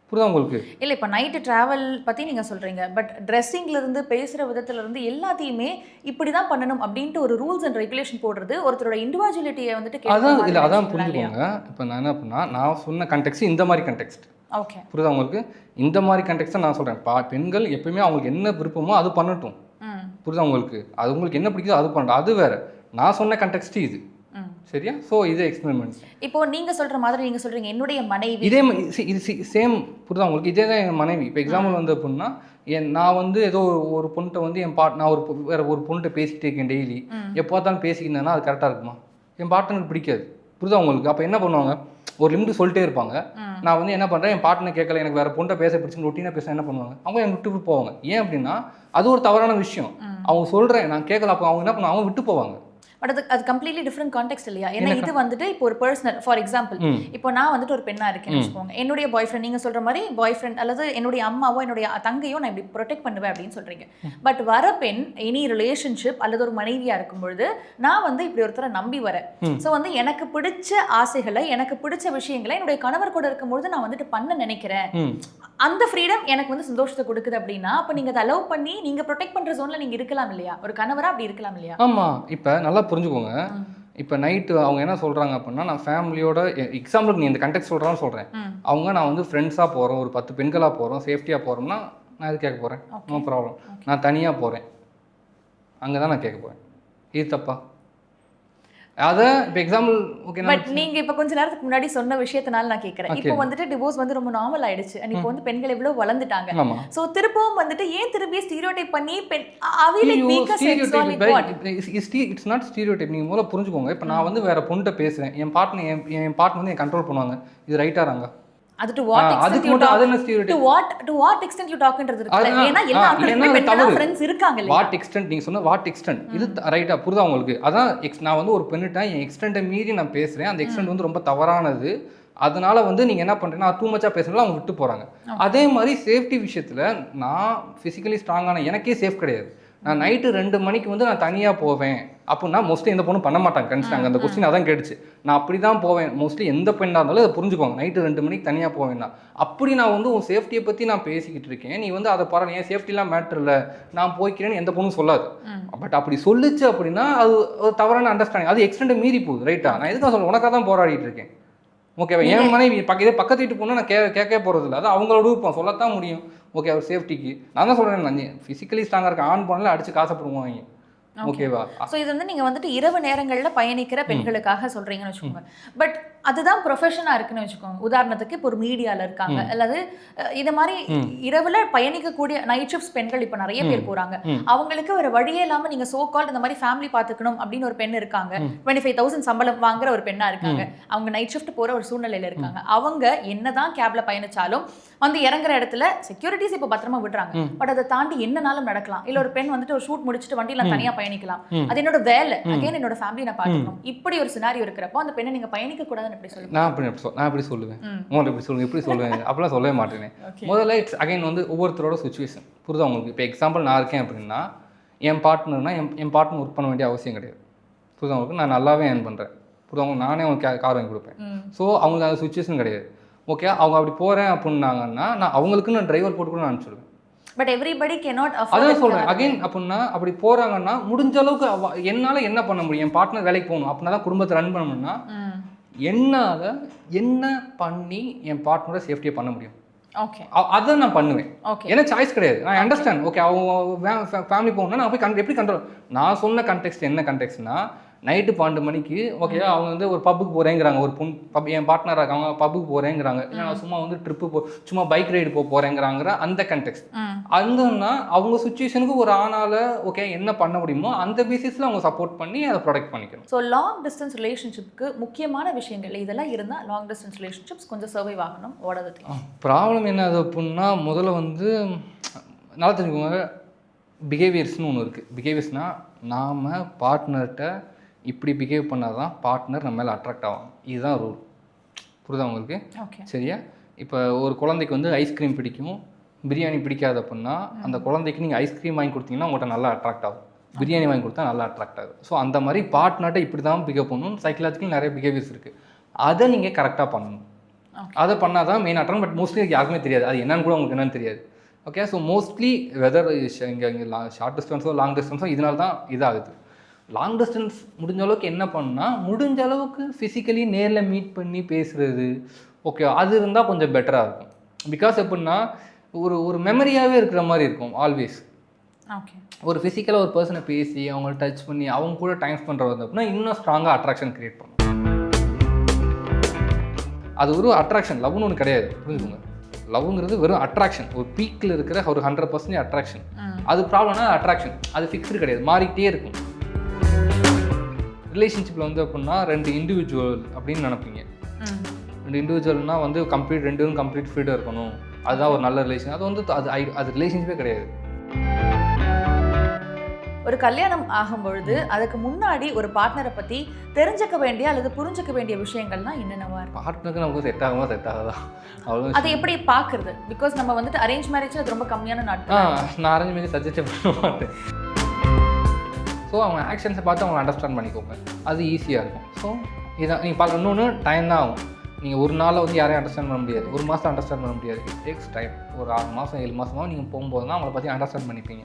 புரியுதா உங்களுக்கு? இல்லை, இப்போ நைட்டு ட்ராவல் பற்றி நீங்கள் சொல்கிறீங்க, பட் ட்ரெஸ்ஸிங்லேருந்து பேசுகிற விதத்துலேருந்து எல்லாத்தையுமே இப்படி தான் பண்ணணும் அப்படின்ட்டு ஒரு ரூல்ஸ் அண்ட் ரெகுலேஷன் போடுறது ஒருத்தரோட இண்டிவிஜுவலிட்டியை வந்துட்டு அதான் இல்லை, அதான் புரிஞ்சுக்கோங்க. இப்போ நான் என்ன பண்ணால், நான் சொன்ன கண்டெக்ஸ்ட் இந்த மாதிரி கண்டெக்ஸ்ட், ஓகே, புரியுதா உங்களுக்கு? இந்த மாதிரி கண்டெக்ஸ்ட் நான் சொல்கிறேன், பெண்கள் எப்பயுமே அவங்களுக்கு என்ன விருப்பமோ அது பண்ணட்டும், புரியுதா உங்களுக்கு? அது உங்களுக்கு என்ன பிடிக்குதோ அது பண்ணட்டும், அது வேறு. நான் சொன்ன கண்டெக்ஸ்ட் இது, சரியா? ஸோ இது எக்ஸ்பெரிமெண்ட். இப்போ நீங்கள் சொல்கிற மாதிரி நீங்கள் சொல்கிறீங்க என்னுடைய மனைவி, இதே இது சேம், புரியுதா உங்களுக்கு? இதே தான் என் மனைவி. இப்போ எக்ஸாம்பிள் வந்து அப்படின்னா, நான் வந்து ஏதோ ஒரு பொண்ணுகிட்ட வந்து நான் வேறு ஒரு பொண்ணுகிட்ட பேசிக்கிட்டே இருக்கேன் டெய்லி, எப்போ பார்த்தாலும் பேசிக்கிட்டேன்னா அது கரெக்டாக இருக்குமா? என் பார்ட்னருக்கு பிடிக்காது, புரியுதா உங்களுக்கு? அப்போ என்ன பண்ணுவாங்க, ஒரு லிமிட் சொல்லிட்டே இருப்பாங்க. நான் வந்து என்ன பண்ணுறேன், என் பார்ட்னர் கேட்கல, எனக்கு வேறு பொண்ணை பேச பிடிச்சி ரொட்டீனாக பேச என்ன பண்ணுவாங்க, அவங்க என் விட்டு போவாங்க. ஏன் அப்படின்னா அது ஒரு தவறான விஷயம். அவங்க சொல்கிறேன், நான் கேட்கல, அப்போ அவங்க என்ன பண்ணுவாங்க, அவங்க விட்டு போவாங்க. பட் அது கம்ப்ளீட்லி டிஃப்ரெண்ட் கான்டெக்ட் இல்லையா? ஏன்னா இது வந்துட்டு இப்போ ஒரு பர்சனல், ஃபார் எக்ஸாம்பிள் இப்போ நான் வந்துட்டு ஒரு பெண்ணா இருக்கேன்னு வச்சுக்கோங்க, என்னுடைய பாய் ஃப்ரெண்ட், நீங்க சொல்ற மாதிரி பாய் ஃப்ரெண்ட் அல்லது என்னுடைய அம்மாவோ என்னுடைய தங்கையோ நான் இப்படி ப்ரொடெக்ட் பண்ணுவேன் அப்படின்னு சொல்றீங்க. பட் வர பெண் எனி ரிலேஷன்ஷிப் அல்லது ஒரு மனைவியா இருக்கும்பொழுது நான் வந்து இப்படி ஒருத்தரை நம்பி வரேன். ஸோ வந்து எனக்கு பிடிச்ச ஆசைகளை, எனக்கு பிடிச்ச விஷயங்களை என்னுடைய கணவர் கூட இருக்கும்பொழுது நான் வந்துட்டு பண்ண நினைக்கிறேன், அந்த ஃப்ரீடம் எனக்கு வந்து சந்தோஷத்தை கொடுக்குது அப்படின்னா, அப்போ நீங்க அதை அலோவ் பண்ணி நீங்க ப்ரொடெக்ட் பண்ற ஜோன்ல நீங்க இருக்கலாம் இல்லையா? ஒரு கணவரா அப்படி இருக்கலாம் இல்லையா? ஆமா, இப்போ நல்லா புரிஞ்சுக்கோங்க. இப்போ நைட்டு அவங்க என்ன சொல்கிறாங்க அப்படின்னா, நான் ஃபேமிலியோட எக்ஸாம்பிளுக்கு நீ இந்த கண்டெக்ட் சொல்கிறான்னு சொல்கிறேன், அவங்க நான் வந்து ஃப்ரெண்ட்ஸாக போகிறோம், ஒரு 10 பெண்களாக போகிறோம், சேஃப்டியாக போகிறோம்னா நான் இது கேட்க போகிறேன், நோ ப்ராப்ளம். நான் தனியாக போகிறேன், அங்கே தான் நான் கேட்க போகிறேன், இது தப்பா? அதை இப்போ எக்ஸாம்பிள் ஓகே. பட் நீங்க இப்போ கொஞ்ச நேரத்துக்கு முன்னாடி சொன்ன விஷயத்தினால நான் கேட்குறேன், இப்போ வந்துட்டு டிவோர்ஸ் வந்து ரொம்ப நார்மல் ஆயிடுச்சு, இப்போ வந்து பெண்கள் எவ்வளோ வளர்ந்துட்டாங்க, ஸோ திருப்பவும் வந்துட்டு ஏன் திருப்பி ஸ்டீரியோடைப் பண்ணி பெண் இட்ஸ் நாட் ஸ்டீரியோடைப். நீங்கள் முதல்ல புரிஞ்சுக்கோங்க. இப்போ நான் வந்து வேற பொண்ணுகிட்ட பேசுகிறேன், என் பார்ட்னர் வந்து என் கண்ட்ரோல் பண்ணுவாங்க, இது ரைட்டாக ராங்கா? அது to what extent you talk, to what extent you talkன்றது இருக்குல்ல, ஏன்னா எல்லா ஆண்களுமே பெண்களா ஃப்ரெண்ட்ஸ் இருக்காங்க இல்லையா? வாட் எக்ஸ்டென்ட் நீங்க சொன்ன வாட் எக்ஸ்டென்ட் இது ரைட்டா புரியுதா உங்களுக்கு? அதான் நான் வந்து ஒரு பெண்ணிட்ட என் எக்ஸ்டென்ட்டை மீறி நான் பேசுறேன், அந்த எக்ஸ்டென்ட் வந்து ரொம்ப தவறானது, அதனால வந்து நீங்க என்ன பண்றீங்கன்னா டூ மச்சா பேசுறதுல அவங்க விட்டு போறாங்க. அதே மாதிரி சேஃப்டி விஷயத்துல நான் பிசிக்கலி ஸ்ட்ராங்கான எனக்கே சேஃப் கிடையாது. நான் நைட்டு 2 மணிக்கு வந்து நான் தனியாக போவேன் அப்படின்னா மோஸ்ட்லி எந்த பொண்ணும் பண்ண மாட்டாங்க. கணிச்சிட்டாங்க அந்த கொஸ்டின் அதான் கேட்டுச்சு. நான் அப்படி தான் போவேன் மோஸ்ட்லி, எந்த பெண்ணாக இருந்தாலும் அதை புரிஞ்சுக்கோங்க. நைட்டு 2 மணிக்கு தனியாக போவேன்னா அப்படி நான் வந்து உன் சேஃப்டியை பற்றி நான் பேசிக்கிட்டு இருக்கேன், நீ வந்து அதை பாரு என் சேஃப்டிலாம் மேட்ரு இல்லை நான் போய்க்கிறேன்னு எந்த பொண்ணும் சொல்லாது. பட் அப்படி சொல்லிச்சு அப்படின்னா அது ஒரு தவறான அண்டர்ஸ்டாண்டிங், அது எக்ஸ்டெண்ட் மீறி போகுது. ரைட்டா? நான் எதுக்காக சொல்லுவேன், உனக்காக தான் போராடிட்டு இருக்கேன். ஓகேவா? என் மனைவி இதே பக்கத்து வீட்டு பொண்ணு நான் கேட்கவே போகிறது இல்லை, அது அவங்களோட விருப்பம், சொல்லத்தான் முடியும். ஓகே அவர் சேஃப்டிக்கு நான் தான் சொல்கிறேன், நான் ஃபிசிக்கலி ஸ்ட்ராங்காக இருக்க ஆன் பண்ணல அடிச்சு காசப்படுவாங்க. ஓகேவா? ஸோ இது வந்து நீங்கள் வந்துட்டு இரவு நேரங்களில் பயணிக்கிற பெண்களுக்காக சொல்கிறீங்கன்னு வச்சுக்கோங்க. பட் அதுதான் ப்ரொஃபஷனாக இருக்குன்னு வச்சுக்கோங்க. உதாரணத்துக்கு இப்போ ஒரு மீடியாவில் இருக்காங்க, அல்லது இது மாதிரி இரவில் பயணிக்கக்கூடிய நைட் ஷிஃப்ட்ஸ் பெண்கள் இப்போ நிறைய பேர் போகிறாங்க. அவங்களுக்கு ஒரு வழியே இல்லாமல் நீங்கள் சோ கால் இந்த மாதிரி ஃபேமிலி பார்த்துக்கணும் அப்படின்னு ஒரு பெண் இருக்காங்க, 25,000 சம்பளம் வாங்குற ஒரு பெண்ணாக இருக்காங்க, அவங்க நைட் ஷிஃப்ட் போகிற ஒரு சூழ்நிலையில் இருக்காங்க. அவங்க என்னதான் கேப்ல பயணிச்சாலும் வந்து இறங்குற இடத்துல செக்யூரிட்டிஸ் இப்போ பத்திரமா விடுறாங்க. பட் அதை தாண்டி என்னனாலும் நடக்கலாம். இல்லை ஒரு பெண் வந்துட்டு ஒரு ஷூட் முடிச்சுட்டு வண்டியில் தனியாக பயணிக்கலாம், அது என்னோட வேலை, அகைன் என்னோட ஃபேமிலி நான் பார்த்துக்கணும். இப்படி ஒரு சினாரியோ இருக்கிறப்போ அந்த பெண்ணை நீங்க பயணிக்க கூடாதுன்னு எப்படி சொல்லுங்க? நான் இப்படி சொல்லுவேன். எப்படி சொல்லுவேன் அப்படிலாம் சொல்லவே மாட்டேனே. முதல்ல இட்ஸ் அகைன் வந்து ஒவ்வொருத்தரோட சுச்சுவேஷன் புரியுதா உங்களுக்கு? இப்போ எக்ஸாம்பிள் நான் இருக்கேன் அப்படின்னா என் பார்ட்னர்னா என் பார்ட்னர் ஒர்க் பண்ண வேண்டிய அவசியம் கிடையாது. புரியுதா உங்களுக்கு? நான் நல்லாவே ஏர்ன் பண்ணுறேன். புரியுதா? நானே அவங்க கார் வாங்கி கொடுப்பேன். ஸோ அவங்களுக்கு அந்த சுச்சுவேஷன் கிடையாது. ஓகே, அவங்க அப்படி போகிறேன் அப்படின்னாங்கன்னா நான் அவங்களுக்கு நான் டிரைவர் போட்டு கூட நான் அனுப்பிச்சிடுவேன். But everybody cannot afford. அதான் சொல்கிறேன் அகைன். அப்படின்னா அப்படி போகிறாங்கன்னா முடிஞ்ச அளவுக்கு என்னால் என்ன பண்ண முடியும்? என் பார்ட்னர் வேலைக்கு போகணும் அப்படின்னா தான் குடும்பத்தை ரன் பண்ணணும்னா என்னால் என்ன பண்ணி என் பார்ட்னரை சேஃப்டியாக பண்ண முடியும்? ஓகே, அதை நான் பண்ணுவேன். ஏன்னா சாய்ஸ் கிடையாது. நான் அண்டர்ஸ்டாண்ட். ஓகே, அவங்க ஃபேமிலி போகணுன்னா நான் போய் எப்படி கண்ட்ரோல். நான் சொன்ன கண்டெக்ஸ்ட் என்ன கண்டெக்ஸ்ட்னா நைட்டு 12 மணிக்கு ஓகே அவங்க வந்து ஒரு பப்புக்கு போகிறேங்கிறாங்க, ஒரு என் பார்ட்னராக இருக்காங்க பப்புக்கு போகிறேங்கிறாங்க, இல்லை நான் சும்மா வந்து ட்ரிப்பு சும்மா பைக் ரைடு போகிறேங்கிறாங்கிற அந்த கண்டெக்ஸ்ட். அதுன்னா அவங்க சுச்சுவேஷனுக்கு ஒரு ஆணால் ஓகே என்ன பண்ண முடியுமோ அந்த பேசிஸில் அவங்க சப்போர்ட் பண்ணி அதை ப்ரொடெக்ட் பண்ணிக்கணும். ஸோ லாங் டிஸ்டன்ஸ் ரிலேஷன்ஷிப்க்கு முக்கியமான விஷயங்கள் இதெல்லாம் இருந்தால் லாங் டிஸ்டன்ஸ் ரிலேஷன்ஷிப்ஸ் கொஞ்சம் சர்வைவ் ஆகணும். ஓடாது. ப்ராப்ளம் என்ன அது அப்படின்னா முதல்ல வந்து நல்லா தெரிஞ்சுக்கோங்க, பிஹேவியர்ஸ்னு ஒன்று இருக்குது. பிஹேவியர்ஸ்னால் நாம் பார்ட்னர்கிட்ட இப்படி பிஹேவ் பண்ணால் தான் பார்ட்னர் நம்ம மேலே அட்ராக்ட் ஆகும். இதுதான் ரூல். புரியுதா உங்களுக்கு? சரியா? இப்போ ஒரு குழந்தைக்கு வந்து ஐஸ்கிரீம் பிடிக்கும், பிரியாணி பிடிக்காது அப்படின்னா அந்த குழந்தைக்கு நீங்கள் ஐஸ்கிரீம் வாங்கி கொடுத்தீங்கன்னா உங்கள்கிட்ட நல்லா அட்ராக்ட் ஆகும், பிரியாணி வாங்கி கொடுத்தா நல்லா அட்ராக்ட் ஆகும். ஸோ அந்த மாதிரி பார்ட்னர்கிட்ட இப்படி தான் பிஹேவ் பண்ணணும். சைக்கலாஜிக்கல் நிறைய பிஹேவியர்ஸ் இருக்குது, அதை நீங்கள் கரெக்டாக பண்ணணும். அதை பண்ணால் தான் மெயின் அட்ராக்ட். பட் மோஸ்ட்லி யாருக்குமே தெரியாது அது என்னன்னு கூட உங்களுக்கு என்னன்னு தெரியாது. ஓகே, ஸோ மோஸ்ட்லி வெதர் இங்கே ஷார்ட் டிஸ்டன்ஸோ லாங் டிஸ்டன்ஸோ இதனால தான் இதாகுது. லாங் டிஸ்டன்ஸ் முடிஞ்ச அளவுக்கு என்ன பண்ணால் முடிஞ்ச அளவுக்கு ஃபிசிக்கலி நேரில் மீட் பண்ணி பேசுகிறது ஓகே, அது இருந்தால் கொஞ்சம் பெட்டராக இருக்கும். பிகாஸ் எப்படின்னா ஒரு மெமரியாகவே இருக்கிற மாதிரி இருக்கும் ஆல்வேஸ். ஓகே, ஒரு ஃபிசிக்கலாக ஒரு பர்சனை பேசி அவங்கள டச் பண்ணி அவங்க கூட டைம் ஸ்பெண்ட் பண்ணுறது அப்படின்னா இன்னும் ஸ்ட்ராங்காக அட்ராக்ஷன் க்ரியேட் பண்ணும். அது ஒரு அட்ராக்ஷன், லவ்னு ஒன்று கிடையாது. புரிஞ்சுக்கோங்க, லவ்ங்கிறது வெறும் அட்ராக்ஷன். ஒரு பீக்கில் இருக்கிற ஒரு 100% அட்ராக்ஷன். அது ப்ராப்ளம்னா அட்ராக்ஷன் அது ஃபிக்ஸ்டு கிடையாது, மாறிக்கிட்டே இருக்கும். ரிலேஷன்ஷிப்பில் வந்து அப்படின்னா 2 இண்டிவிஜுவல் அப்படின்னு நினைப்பீங்க. 2 இண்டிவிஜுவல்னால் வந்து கம்ப்ளீட் ஃப்ரீடாக இருக்கணும், அதுதான் ஒரு நல்ல ரிலேஷன். அது வந்து அது ரிலேஷன்ஷிப்பே கிடையாது. ஒரு கல்யாணம் ஆகும்பொழுது அதுக்கு முன்னாடி ஒரு பார்ட்னரை பற்றி தெரிஞ்சுக்க வேண்டிய அல்லது புரிஞ்சுக்க வேண்டிய விஷயங்கள்னா என்னென்னவா இருக்கும்? பார்ட்னருக்கு நமக்கு செட் ஆகாதா அவ்வளோ. அதை எப்படி பார்க்குறது? பிகாஸ் நம்ம வந்துட்டு அரேஞ்ச் மேரேஜ் அது ரொம்ப கம்மியான நாட்கள். நான் அரேஞ்ச் மேரேஜ் சஜஸ்ட் பண்ண மாட்டேன். ஸோ அவங்க ஆக்ஷன்ஸை பார்த்து அவங்க அண்டர்ஸ்டாண்ட் பண்ணிக்கோங்க, அது ஈஸியாக இருக்கும். ஸோ இதான் நீங்கள் பார்க்க இன்னொன்று டைம் தான் ஆகும். நீங்கள் ஒரு நாளில் வந்து யாரையும் அண்டர்ஸ்டாண்ட் பண்ண முடியாது, ஒரு மாதம் அண்டர்ஸ்டாண்ட் பண்ண முடியாது. It takes time. ஒரு 6 மாதம் 7 மாதமாக நீங்கள் போகும்போது தான் அவங்கள பற்றி அண்டர்ஸ்டாண்ட் பண்ணிப்பீங்க.